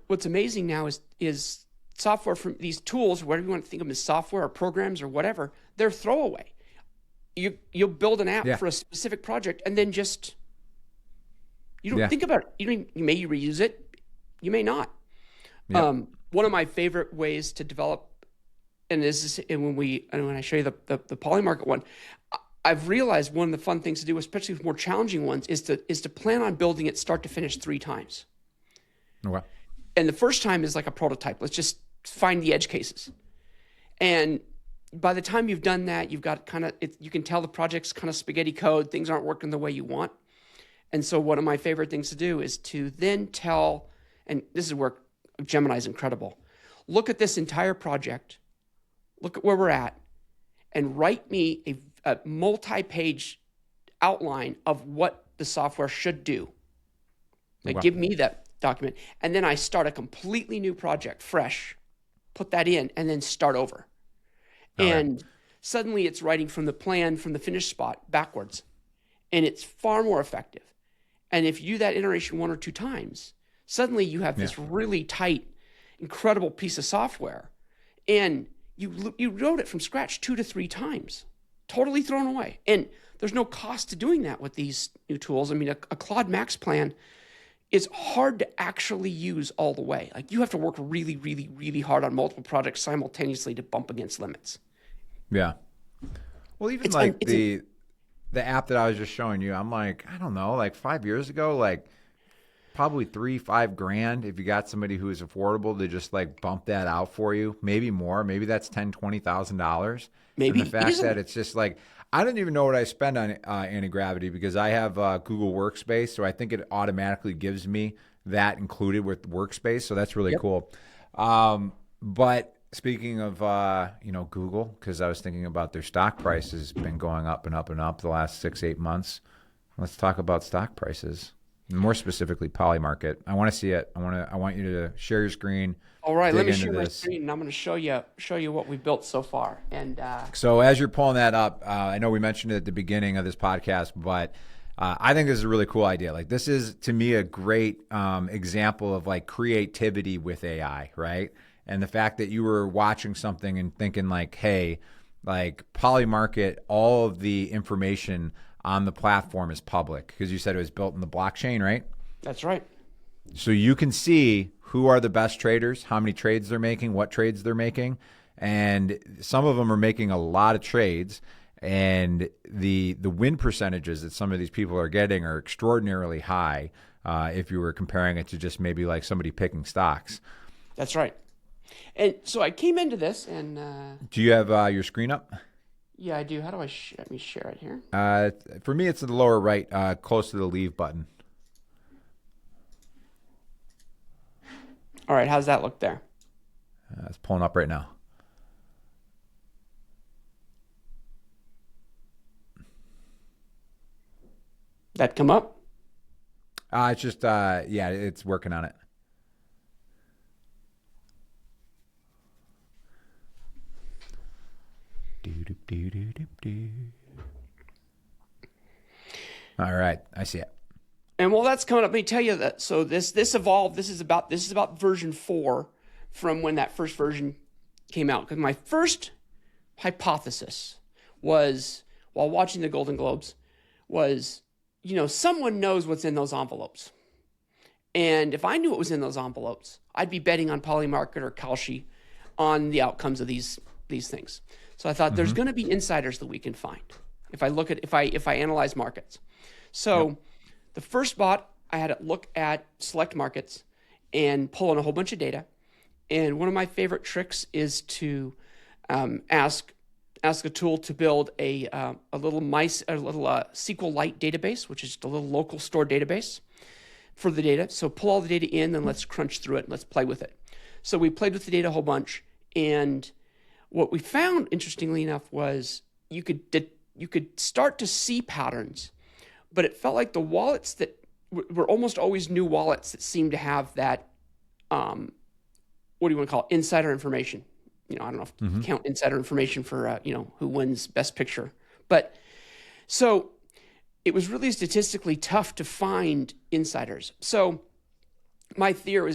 what's amazing now is software from these tools, or whatever you want to think of them as, software or programs or whatever, they're throwaway. You'll build an app for a specific project and then just, you don't think about it. You may reuse it, you may not. Yep. One of my favorite ways to develop, and when I show you the Polymarket one, I've realized one of the fun things to do, especially with more challenging ones, is to plan on building it start to finish 3 times. Okay. And the first time is like a prototype. Let's just find the edge cases. And by the time you've done that, you've got you can tell the project's kind of spaghetti code. Things aren't working the way you want. And so one of my favorite things to do is to then tell, and this is where Gemini's incredible. Look at this entire project. Look at where we're at, and write me a multi-page outline of what the software should do. Like, give me that document. And then I start a completely new project, fresh, put that in, and then start over. And suddenly it's writing from the plan, from the finished spot backwards. And it's far more effective. And if you do that iteration 1 or 2 times, suddenly you have this really tight, incredible piece of software. And you wrote it from scratch 2 to 3 times, totally thrown away. And there's no cost to doing that with these new tools. I mean, a Claude Max plan is hard to actually use all the way. Like, you have to work really, really, really hard on multiple projects simultaneously to bump against limits. Yeah. Well, even the app that I was just showing you, I'm like, I don't know, like 5 years ago, like probably $3-5 grand if you got somebody who is affordable to just like bump that out for you, maybe more, maybe that's $10,000-$20,000. Maybe. And the fact that it's just like, I don't even know what I spend on anti-gravity, because I have Google Workspace, so I think it automatically gives me that included with Workspace, so that's really cool. But speaking of Google, because I was thinking about their stock price has been going up and up and up the last 6-8 months. Let's talk about stock prices. More specifically, Polymarket. I want to see it. I want you to share your screen. All right, let me share my screen, and I'm going to show you what we've built so far. And so as you're pulling that up, I know we mentioned it at the beginning of this podcast, but I think this is a really cool idea. Like, this is, to me, a great example of like creativity with AI, right? And the fact that you were watching something and thinking like, hey, like Polymarket, all of the information on the platform is public, because you said it was built in the blockchain, right? That's right. So you can see who are the best traders, how many trades they're making, what trades they're making. And some of them are making a lot of trades. And the win percentages that some of these people are getting are extraordinarily high if you were comparing it to just maybe like somebody picking stocks. That's right. And so I came into this and... Do you have your screen up? Yeah, I do. How do I let me share it here? For me, it's in the lower right, close to the leave button. All right, how's that look there? It's pulling up right now. That come up? It's just, it's working on it. All right, I see it. And while that's coming up, let me tell you that. So this evolved. This is about version 4 from when that first version came out. Because my first hypothesis was, while watching the Golden Globes, was, someone knows what's in those envelopes. And if I knew what was in those envelopes, I'd be betting on Polymarket or Kalshi on the outcomes of these things. So I thought there's going to be insiders that we can find if I analyze markets. So the first bot, I had it look at select markets and pull in a whole bunch of data. And one of my favorite tricks is to ask a tool to build a little SQLite database, which is just a little local store database for the data. So pull all the data in, then let's crunch through it and let's play with it. So we played with the data a whole bunch, and what we found, interestingly enough, was you could start to see patterns, but it felt like the wallets that were almost always new wallets that seemed to have that, what do you want to call it, insider information. I don't know if you count insider information for, who wins Best Picture. But so it was really statistically tough to find insiders. So my theory,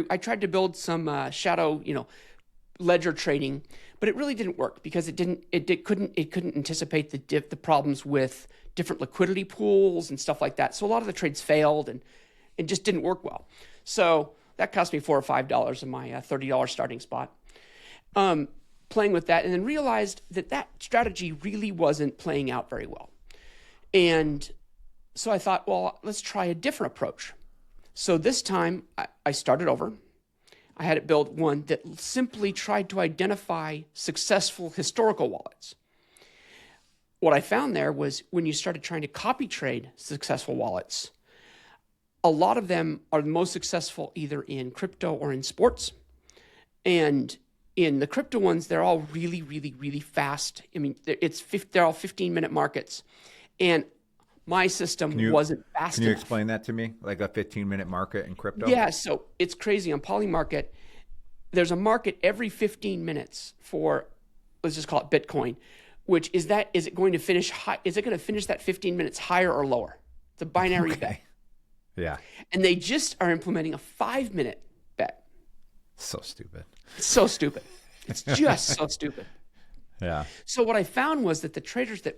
I tried to build some shadow, ledger trading, but it really didn't work because it couldn't anticipate the problems with different liquidity pools and stuff like that. So a lot of the trades failed and it just didn't work well. So that cost me $4 or $5 in my $30 starting spot. Playing with that, and then realized that strategy really wasn't playing out very well. And so I thought, well, let's try a different approach. So this time I started over. I had it build one that simply tried to identify successful historical wallets. What I found there was when you started trying to copy trade successful wallets, a lot of them are most successful either in crypto or in sports. And in the crypto ones, they're all really, really, really fast. I mean, they're all 15-minute markets. And my system wasn't fast enough. Can you explain that to me? Like a 15-minute market in crypto? Yeah, so it's crazy. On Polymarket, there's a market every 15 minutes for, let's just call it Bitcoin, which is it going to finish that 15 minutes higher or lower? It's a binary bet. Yeah. And they just are implementing a 5-minute bet. So stupid. It's so stupid. It's just so stupid. Yeah. So what I found was that the traders that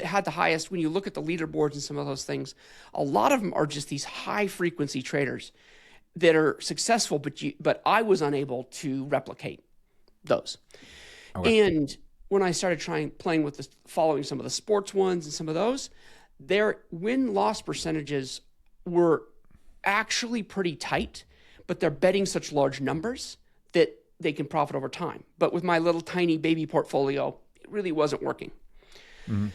had the highest, when you look at the leaderboards and some of those things, a lot of them are just these high frequency traders that are successful, but I was unable to replicate those. Okay. And when I started playing with following some of the sports ones and some of those, their win-loss percentages were actually pretty tight, but they're betting such large numbers that they can profit over time. But with my little tiny baby portfolio, it really wasn't working. Mm-hmm.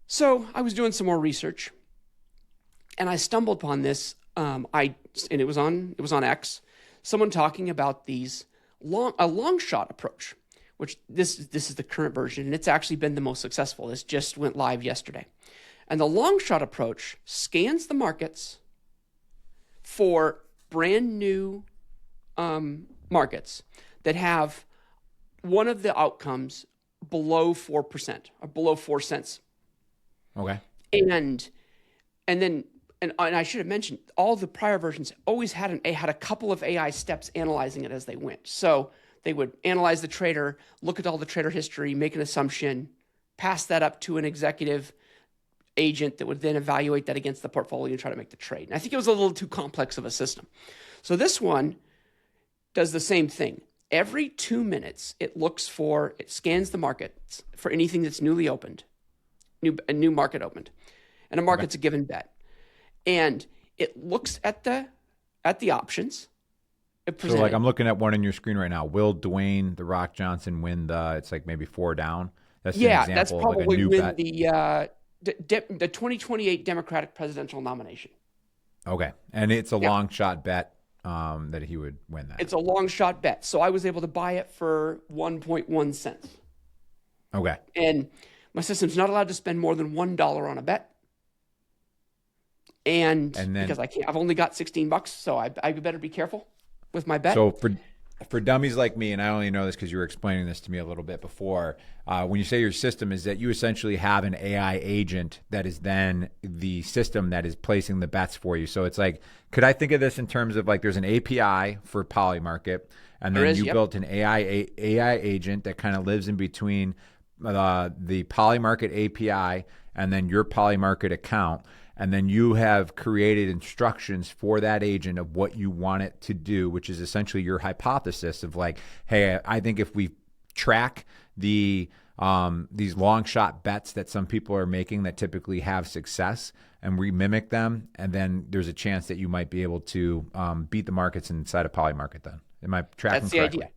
So I was doing some more research, and I stumbled upon this. It was on X. Someone talking about a long shot approach, which this is the current version, and it's actually been the most successful. This just went live yesterday, and the long shot approach scans the markets for brand new markets that have one of the outcomes below 4% or below 4 cents. Okay. And I should have mentioned, all the prior versions always had a couple of AI steps analyzing it as they went. So they would analyze the trader, look at all the trader history, make an assumption, pass that up to an executive agent that would then evaluate that against the portfolio and try to make the trade. And I think it was a little too complex of a system. So this one does the same thing. Every 2 minutes, it scans the market for anything that's newly opened, a new market opened, and a market's a given bet. And it looks at the options. So like I'm looking at one on your screen right now. Will Dwayne The Rock Johnson win it's like maybe $4 That's an example that's probably of like a new win bet. the 2028 Democratic presidential nomination. Okay. And it's a long shot bet that he would win that. It's a long shot bet. So I was able to buy it for 1.1 cents. Okay. And my system's not allowed to spend more than $1 on a bet. And then, because I've only got $16, so I better be careful with my bet. So for dummies like me, and I only know this because you were explaining this to me a little bit before, when you say your system is that you essentially have an AI agent that is then the system that is placing the bets for you. So it's like, could I think of this in terms of like there's an API for Polymarket, and then you built an AI agent that kind of lives in between the Polymarket API and then your Polymarket account. And then you have created instructions for that agent of what you want it to do, which is essentially your hypothesis of like, hey, I think if we track the these long shot bets that some people are making that typically have success, and we mimic them, and then there's a chance that you might be able to beat the markets inside of Polymarket. Then am I tracking That's the correctly? idea.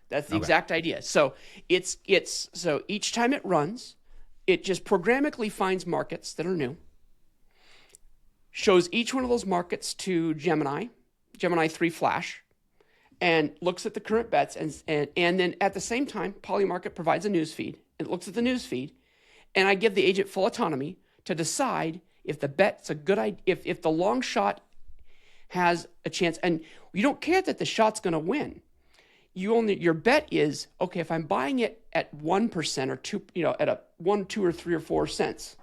That's the exact idea. So it's so each time it runs, it just programmatically finds markets that are new, shows each one of those markets to Gemini 3 Flash, and looks at the current bets, and then at the same time, Polymarket provides a news feed. It looks at the news feed, and I give the agent full autonomy to decide if the bet's a good idea, if the long shot has a chance, and you don't care that the shot's going to win. Your bet is, okay, if I'm buying it at 1% or 2, at a 1, 2, or 3 or 4 cents,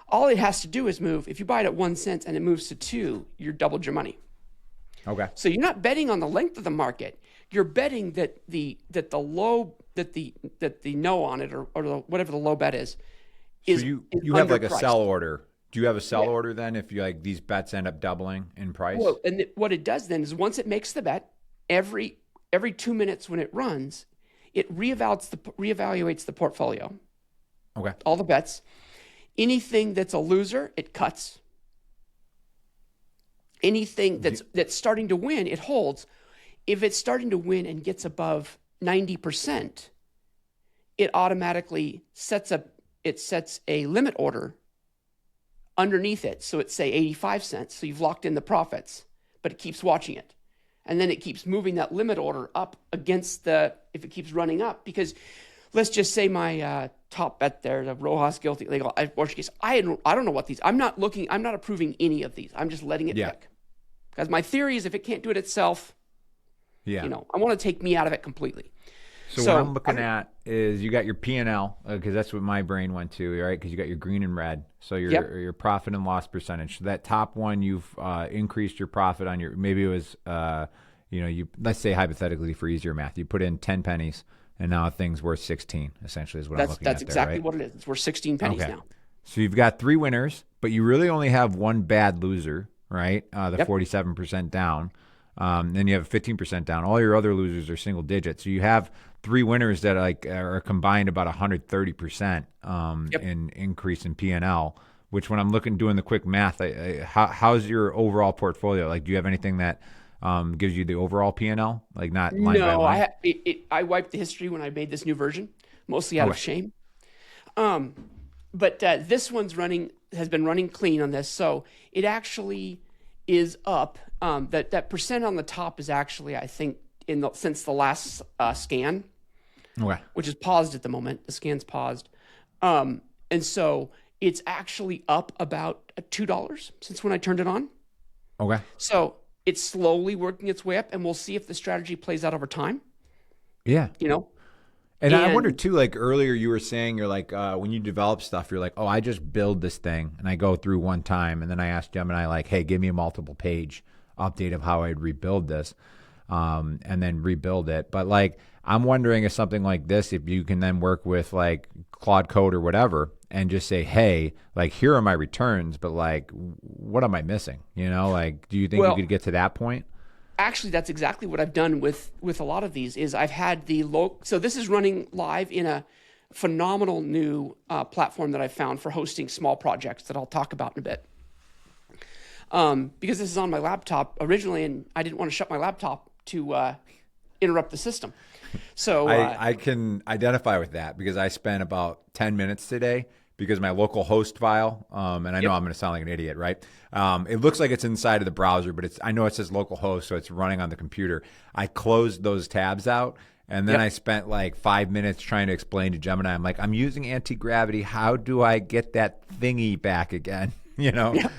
all it has to do is move. If you buy it at 1 cent and it moves to 2, you're doubled your money. Okay. So you're not betting on the length of the market. You're betting that the no on it or whatever the low bet is. So you have like a underpriced. sell order. Do you have a sell order then if you like these bets end up doubling in price? Well, and what it does then is once it makes the bet, every 2 minutes when it runs, it reevaluates the portfolio. Okay. All the bets. Anything that's a loser, it cuts. Anything that's starting to win, it holds. If it's starting to win and gets above 90%, it automatically sets a limit order underneath it. So it's say 85 cents. So you've locked in the profits, but it keeps watching it. And then it keeps moving that limit order up against if it keeps running up, because let's just say my top bet there, the Rojas guilty legal abortion case. I don't know what these. I'm not approving any of these. I'm just letting it pick. Because my theory is if it can't do it itself, I want to take me out of it completely. So what I'm looking at is you got your P&L, because that's what my brain went to, right? Because you got your green and red. So your profit and loss percentage. So that top one, you've increased your profit on your, maybe it was, let's say hypothetically for easier math, you put in 10 pennies and now a thing's worth 16, essentially is what I'm looking at there, That's exactly right? what it is. It's worth 16 pennies now. So you've got 3 winners, but you really only have one bad loser, right? The 47% down. Then you have 15% down. All your other losers are single digits. So you have 3 winners that are combined about 130% in increase in P&L. Which, when I'm doing the quick math, how's your overall portfolio? Like, do you have anything that gives you the overall P&L, like not line by line? I wiped the history when I made this new version, mostly out of shame. But this one's has been running clean on this, so it actually is up. That percent on the top is actually, I think, since the last scan, which is paused at the moment. The scan's paused, and so it's actually up about $2 since when I turned it on. Okay. So it's slowly working its way up, and we'll see if the strategy plays out over time. Yeah. And I wonder too, like earlier you were saying, you're like, when you develop stuff, you're like, oh, I just build this thing and I go through one time. And then I asked Gemini, like, hey, give me a multiple page update of how I'd rebuild this and then rebuild it. But like, I'm wondering if something like this, if you can then work with like Claude Code or whatever and just say, hey, like, here are my returns, but like, what am I missing? Like, do you think you could get to that point? Actually, that's exactly what I've done with a lot of these. Is I've had so this is running live in a phenomenal new platform that I found for hosting small projects that I'll talk about in a bit. Because this is on my laptop originally, and I didn't want to shut my laptop to interrupt the system. So I can identify with that because I spent about 10 minutes today because my local host file, and I know I'm going to sound like an idiot, right? It looks like it's inside of the browser, but I know it says local host, so it's running on the computer. I closed those tabs out, and then I spent like 5 minutes trying to explain to Gemini. I'm like, I'm using anti-gravity. How do I get that thingy back again?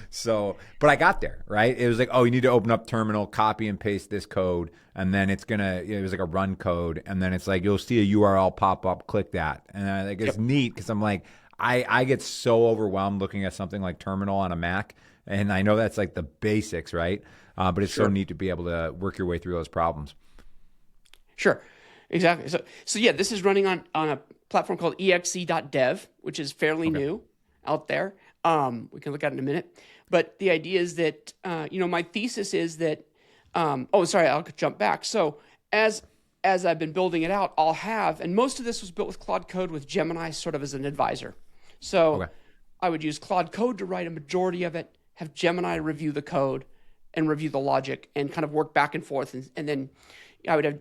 So, but I got there, right? It was like, oh, you need to open up terminal, copy and paste this code, and then it was like a run code, and then it's like, you'll see a URL pop up, click that. And it's neat because I'm like, I get so overwhelmed looking at something like terminal on a Mac, and I know that's like the basics, right? But it's so neat to be able to work your way through those problems. Sure, exactly. So yeah, this is running on a platform called exe.dev, which is fairly new out there. We can look at it in a minute. But the idea is that, my thesis is that, I'll jump back. So as as I've been building it out, I'll have, and most of this was built with Claude Code with Gemini sort of as an advisor. So I would use Claude Code to write a majority of it, have Gemini review the code and review the logic and kind of work back and forth. And then I would have,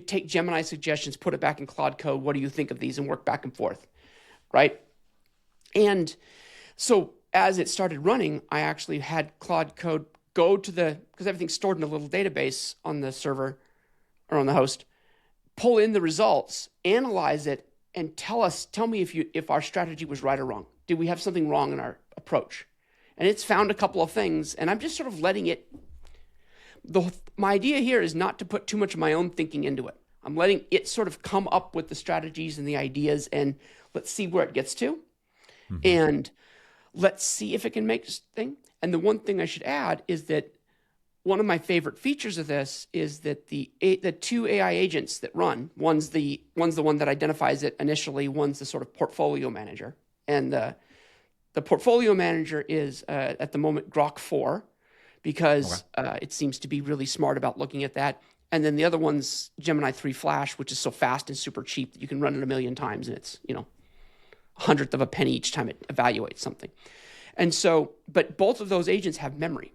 take Gemini suggestions, put it back in Claude Code. What do you think of these? And work back and forth, right? And so as it started running, I actually had Claude Code go to because everything's stored in a little database on the server or on the host, pull in the results, analyze it, and tell me if our strategy was right or wrong. Did we have something wrong in our approach? And it's found a couple of things, and I'm just sort of letting it. My idea here is not to put too much of my own thinking into it. I'm letting it sort of come up with the strategies and the ideas, and let's see where it gets to, and let's see if it can make this thing. And the one thing I should add is that one of my favorite features of this is that the two AI agents that run, one's the one that identifies it initially, one's the sort of portfolio manager, and the portfolio manager is at the moment Grok 4 because it seems to be really smart about looking at that. And then the other one's Gemini 3 Flash, which is so fast and super cheap that you can run it a million times and it's, a hundredth of a penny each time it evaluates something. And so, but both of those agents have memory.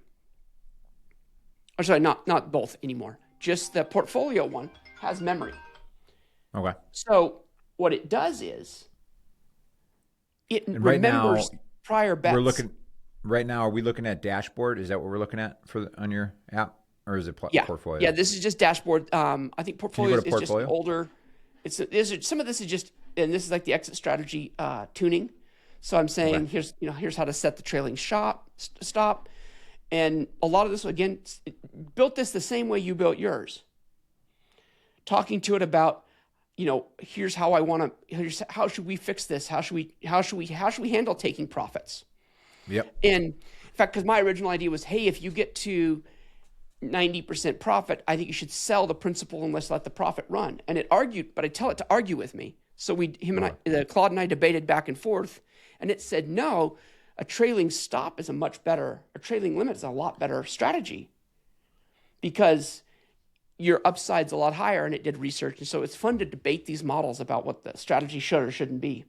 Or sorry, not both anymore. Just the portfolio one has memory. Okay. So what it does is it remembers prior bets. Right now, are we looking at dashboard? Is that what we're looking at on your app? Or is it portfolio? Yeah, this is just dashboard. I think portfolio is just older. Some of this is just, and this is like the exit strategy tuning. So I'm saying here's how to set the trailing stop. And a lot of this, again, built this the same way you built yours. Talking to it about, here's how I want to. How should we fix this? How should we handle taking profits? Yep. And in fact, because my original idea was, hey, if you get to 90% profit, I think you should sell the principal and let the profit run. And it argued, but I tell it to argue with me. So Claude and I debated back and forth, and it said no. A trailing stop is a trailing limit is a lot better strategy because your upside's a lot higher, and it did research. And so it's fun to debate these models about what the strategy should or shouldn't be.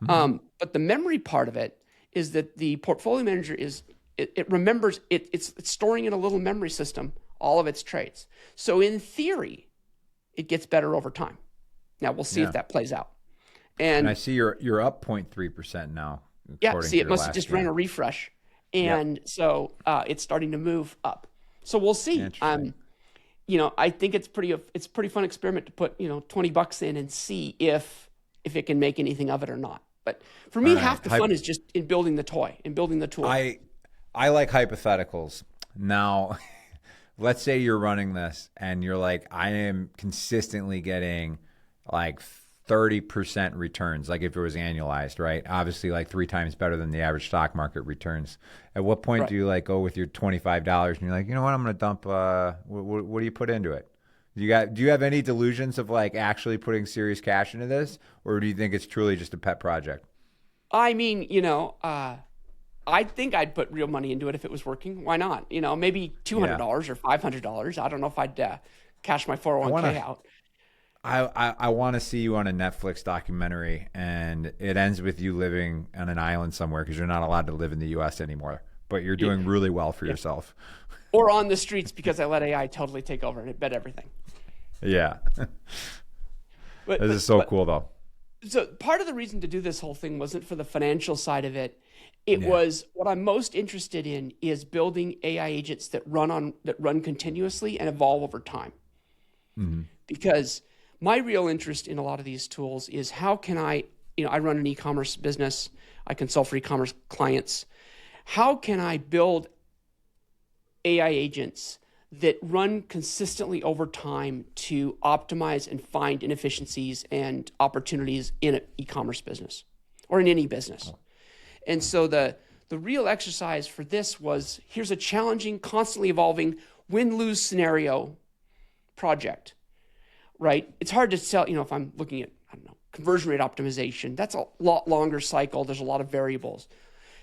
But the memory part of it is that the portfolio manager it remembers, it's storing in a little memory system all of its trades. So in theory, it gets better over time. Now we'll see if that plays out. And I see you're up 0.3% now. Yeah, see, it must have just ran a refresh. And so it's starting to move up. So we'll see. I think it's a pretty fun experiment to put, $20 in and see if it can make anything of it or not. But for me, half the fun is just in building the toy and building the tool. I like hypotheticals. Now, let's say you're running this and you're like, I am consistently getting like 30% returns, like if it was annualized, right? Obviously, like 3 times better than the average stock market returns. At what point do you like go with your $25 and you're like, you know what, I'm going to dump, what do you put into it? Do you have any delusions of like actually putting serious cash into this? Or do you think it's truly just a pet project? I mean, I think I'd put real money into it if it was working. Why not? Maybe $200 or $500. I don't know if I'd cash my 401k out. I want to see you on a Netflix documentary, and it ends with you living on an island somewhere because you're not allowed to live in the U.S. anymore, but you're doing really well for yourself. Or on the streets because I let AI totally take over and it bet everything. Yeah. This is so cool, though. So part of the reason to do this whole thing wasn't for the financial side of it. It was what I'm most interested in is building AI agents that run continuously and evolve over time. Mm-hmm. Because my real interest in a lot of these tools is how can I run an e-commerce business. I consult for e-commerce clients. How can I build AI agents that run consistently over time to optimize and find inefficiencies and opportunities in an e-commerce business or in any business? And so the real exercise for this was, here's a challenging, constantly evolving win-lose scenario project. Right? It's hard to tell, if I'm looking at, conversion rate optimization, that's a lot longer cycle. There's a lot of variables.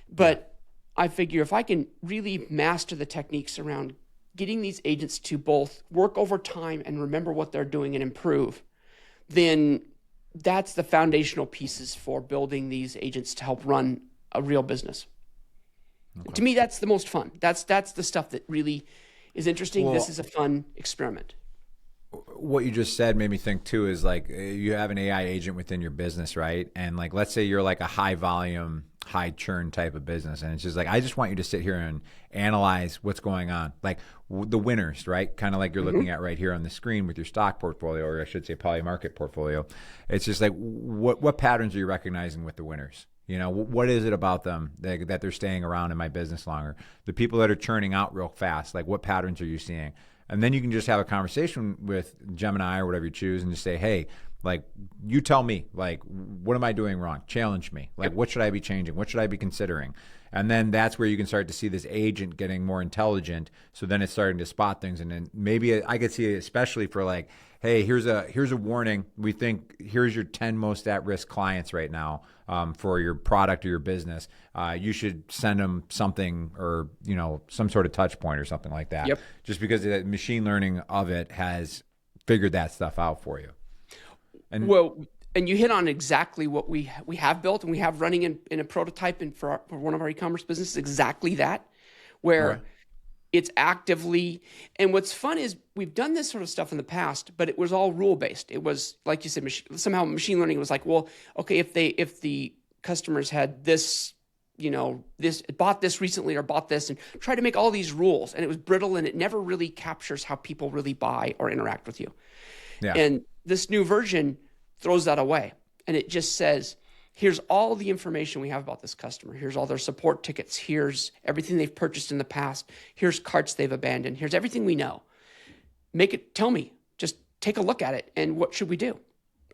But I figure if I can really master the techniques around getting these agents to both work over time and remember what they're doing and improve, then that's the foundational pieces for building these agents to help run a real business. Okay. To me, that's the most fun. That's the stuff that really is interesting. This is a fun experiment. What you just said made me think too is like you have an AI agent within your business, right? And like let's say you're like a high volume, high churn type of business, and it's just like I just want you to sit here and analyze what's going on, like the winners, right? Kind of like you're looking at right here on the screen with your stock portfolio, or I should say Polymarket portfolio. It's just like what patterns are you recognizing with the winners? You know, what is it about them that they're staying around in my business longer? The people that are churning out real fast, like what patterns are you seeing? And then you can just have a conversation with Gemini or whatever you choose and just say, hey, like, you tell me, like, what am I doing wrong? Challenge me. Like, what should I be changing? What should I be considering? And then that's where you can start to see this agent getting more intelligent. So then it's starting to spot things. And then maybe I could see it especially for like, hey, here's a warning. We think here's your 10 most at-risk clients right now for your product or your business. You should send them something or, you know, some sort of touch point or something like that. Yep. Just because the machine learning of it has figured that stuff out for you. And and you hit on exactly what we have built and we have running in a prototype and for one of our e-commerce businesses, exactly that, where it's actively, and what's fun is we've done this sort of stuff in the past, but it was all rule-based. It was, like you said, somehow machine learning was like, well, okay, if the customers had this, you know, this bought this recently or bought this, and try to make all these rules, and it was brittle and it never really captures how people really buy or interact with you. Yeah. And this new version throws that away, and it just says, here's all the information we have about this customer. Here's all their support tickets. Here's everything they've purchased in the past. Here's carts they've abandoned. Here's everything we know. Tell me, just take a look at it. And what should we do?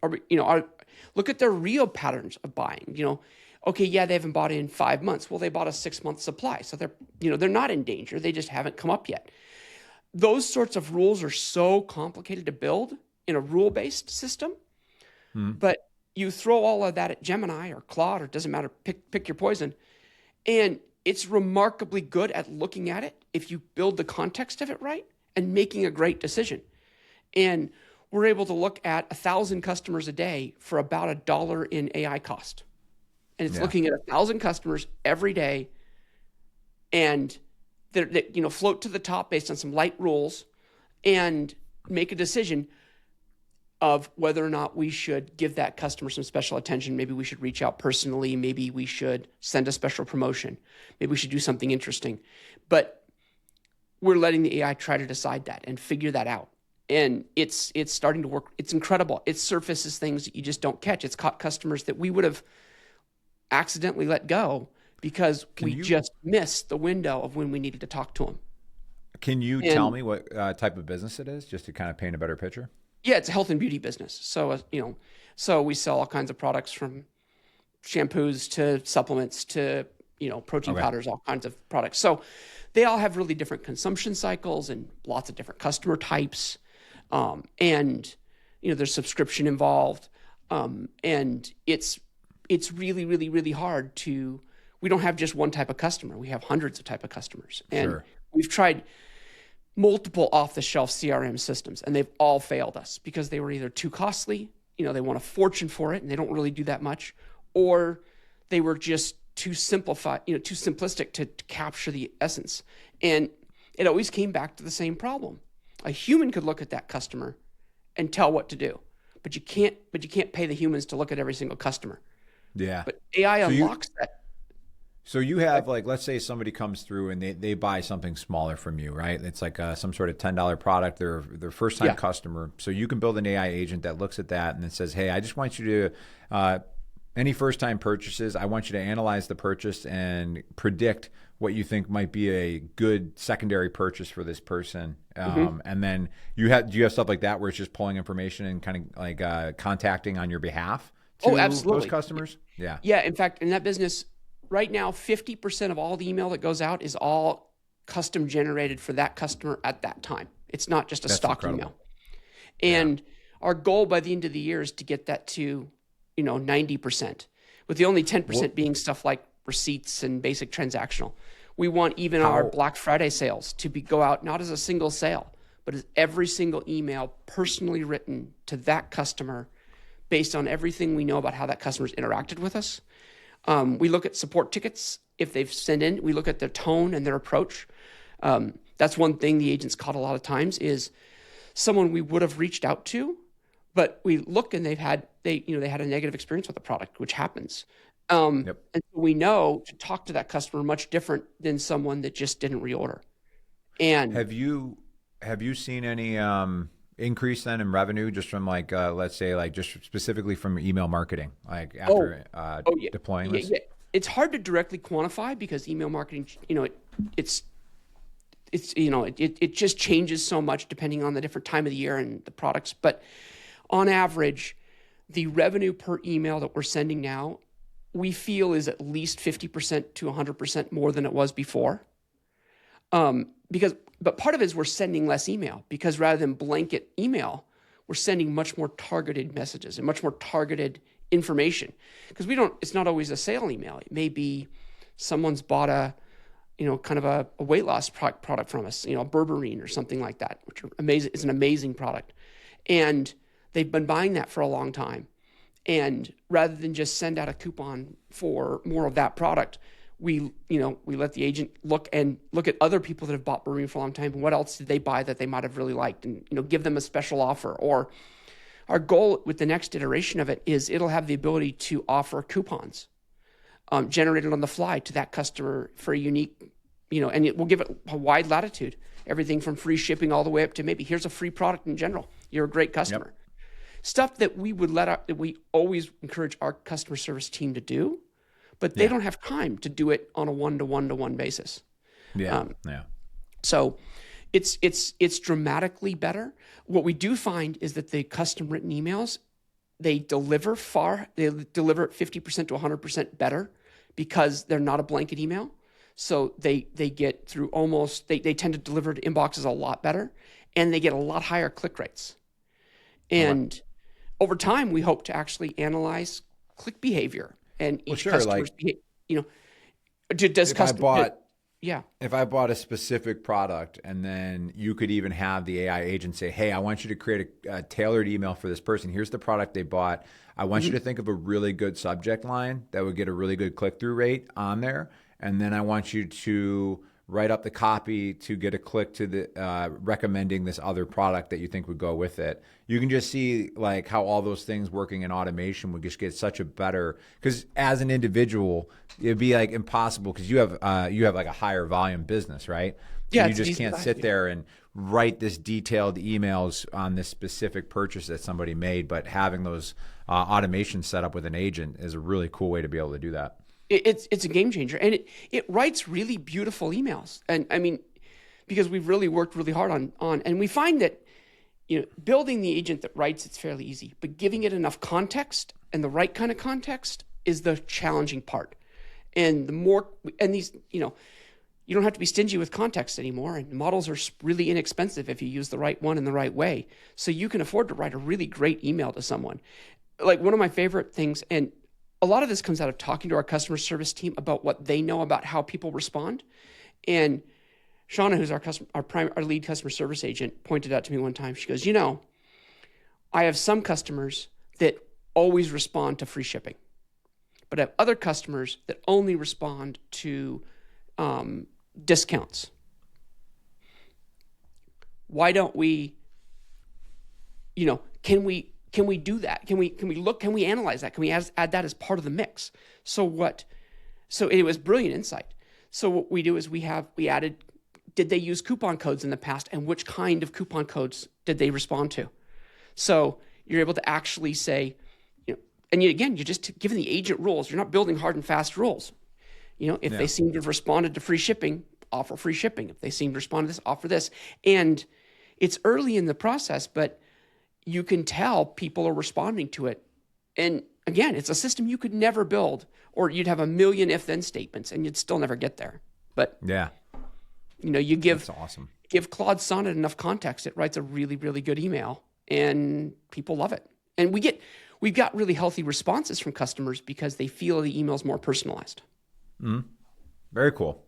Look at their real patterns of buying. You know, okay, yeah, they haven't bought in 5 months. Well, they bought a 6-month supply. So they're not in danger. They just haven't come up yet. Those sorts of rules are so complicated to build in a rule-based system. But you throw all of that at Gemini or Claude, or it doesn't matter, pick your poison, and it's remarkably good at looking at it if you build the context of it right and making a great decision. And we're able to look at 1,000 customers a day for about $1 in AI cost. And it's looking at 1,000 customers every day, and they float to the top based on some light rules and make a decision of whether or not we should give that customer some special attention. Maybe we should reach out personally. Maybe we should send a special promotion. Maybe we should do something interesting. But we're letting the AI try to decide that and figure that out. And it's starting to work. It's incredible. It surfaces things that you just don't catch. It's caught customers that we would have accidentally let go because we just missed the window of when we needed to talk to them. Can you tell me what type of business it is, just to kind of paint a better picture? Yeah, it's a health and beauty business. So, so we sell all kinds of products from shampoos to supplements to, protein powders, all kinds of products. So they all have really different consumption cycles and lots of different customer types. And, there's subscription involved. And it's really, really, really hard we don't have just one type of customer. We have hundreds of type of customers. And we've tried multiple off-the-shelf CRM systems, and they've all failed us because they were either too costly, they want a fortune for it, and they don't really do that much, or they were just too simplistic to capture the essence. And it always came back to the same problem. A human could look at that customer and tell what to do, but you can't pay the humans to look at every single customer. Yeah. But AI unlocks that. So you have, like, let's say somebody comes through and they buy something smaller from you, right? It's like some sort of $10 product. They're first-time customer. So you can build an AI agent that looks at that and it says, hey, I just want you to, any first-time purchases, I want you to analyze the purchase and predict what you think might be a good secondary purchase for this person. And then do you have stuff like that where it's just pulling information and kind of like contacting on your behalf to those customers? Yeah. Yeah. In fact, in that business, right now, 50% of all the email that goes out is all custom generated for that customer at that time. It's not just a stock email. And our goal by the end of the year is to get that to, 90%, with the only 10% being stuff like receipts and basic transactional. We want even our Black Friday sales to go out not as a single sale, but as every single email personally written to that customer based on everything we know about how that customer's interacted with us. We look at support tickets. If they've sent in, we look at their tone and their approach. That's one thing the agents caught a lot of times is someone we would have reached out to, but we look and they had a negative experience with the product, which happens. And we know to talk to that customer much different than someone that just didn't reorder. And have you seen any increase then in revenue just from like let's say like just specifically from email marketing, like after deploying this? Yeah. It's hard to directly quantify because email marketing, it just changes so much depending on the different time of the year and the products. But on average, the revenue per email that we're sending now, we feel is at least 50% to 100% more than it was before. But part of it is we're sending less email because rather than blanket email, we're sending much more targeted messages and much more targeted information. Because it's not always a sale email. It may be someone's bought a weight loss product from us, berberine or something like that, which is an amazing product. And they've been buying that for a long time. And rather than just send out a coupon for more of that product, we let the agent look at other people that have bought berberine for a long time and what else did they buy that they might have really liked and give them a special offer. Or our goal with the next iteration of it is it'll have the ability to offer coupons generated on the fly to that customer for a unique, and it will give it a wide latitude, everything from free shipping all the way up to maybe here's a free product in general. You're a great customer. Yep. Stuff that we would that we always encourage our customer service team to do, but they don't have time to do it on a one-to-one basis. So it's dramatically better. What we do find is that the custom written emails, they deliver at 50% to 100% better because they're not a blanket email. So they get through they tend to deliver to inboxes a lot better and they get a lot higher click rates. And over time, we hope to actually analyze click behavior and each customer's behavior. If I bought a specific product and then you could even have the AI agent say, hey, I want you to create a tailored email for this person. Here's the product they bought. I want you to think of a really good subject line that would get a really good click-through rate on there. And then I want you to write up the copy to get a click to the recommending this other product that you think would go with it. You can just see like how all those things working in automation would just get such a better, because as an individual, it'd be like impossible because you have like a higher volume business, right? So you just can't sit there and write this detailed emails on this specific purchase that somebody made, but having those automations set up with an agent is a really cool way to be able to do that. It's a game changer, and it writes really beautiful emails. And I mean, because we've really worked really hard on, and we find that building the agent that writes, it's fairly easy, but giving it enough context and the right kind of context is the challenging part. And these you don't have to be stingy with context anymore, and models are really inexpensive if you use the right one in the right way. So you can afford to write a really great email to someone. Like one of my favorite things, and a lot of this comes out of talking to our customer service team about what they know about how people respond. And Shauna, who's our lead customer service agent, pointed out to me one time, she goes, I have some customers that always respond to free shipping, but I have other customers that only respond to discounts. Why don't we, can we do that? Can we analyze that? Can we add that as part of the mix? So it was brilliant insight. So what we do is we added, did they use coupon codes in the past and which kind of coupon codes did they respond to? So you're able to actually say, and you're just giving the agent rules. You're not building hard and fast rules. If they seem to have responded to free shipping, offer free shipping. If they seem to respond to this, offer this. And it's early in the process, but you can tell people are responding to it. And again, it's a system you could never build, or you'd have a million if-then statements and you'd still never get there. But you give Claude Sonnet enough context, it writes a really, really good email and people love it. And we've got really healthy responses from customers because they feel the email's more personalized. Mm-hmm. Very cool.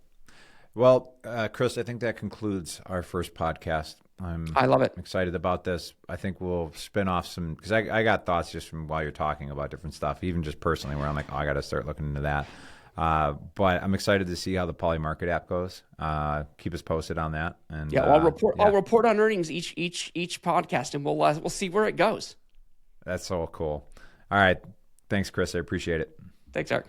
Well, Chris, I think that concludes our first podcast. I love it. Excited about this. I think we'll spin off some, because I got thoughts just from while you're talking about different stuff, even just personally, where I'm like, oh, I got to start looking into that. But I'm excited to see how the Polymarket app goes. Keep us posted on that. And Yeah, I'll report. I'll report on earnings each podcast, and we'll see where it goes. That's so cool. All right, thanks, Chris. I appreciate it. Thanks, Eric.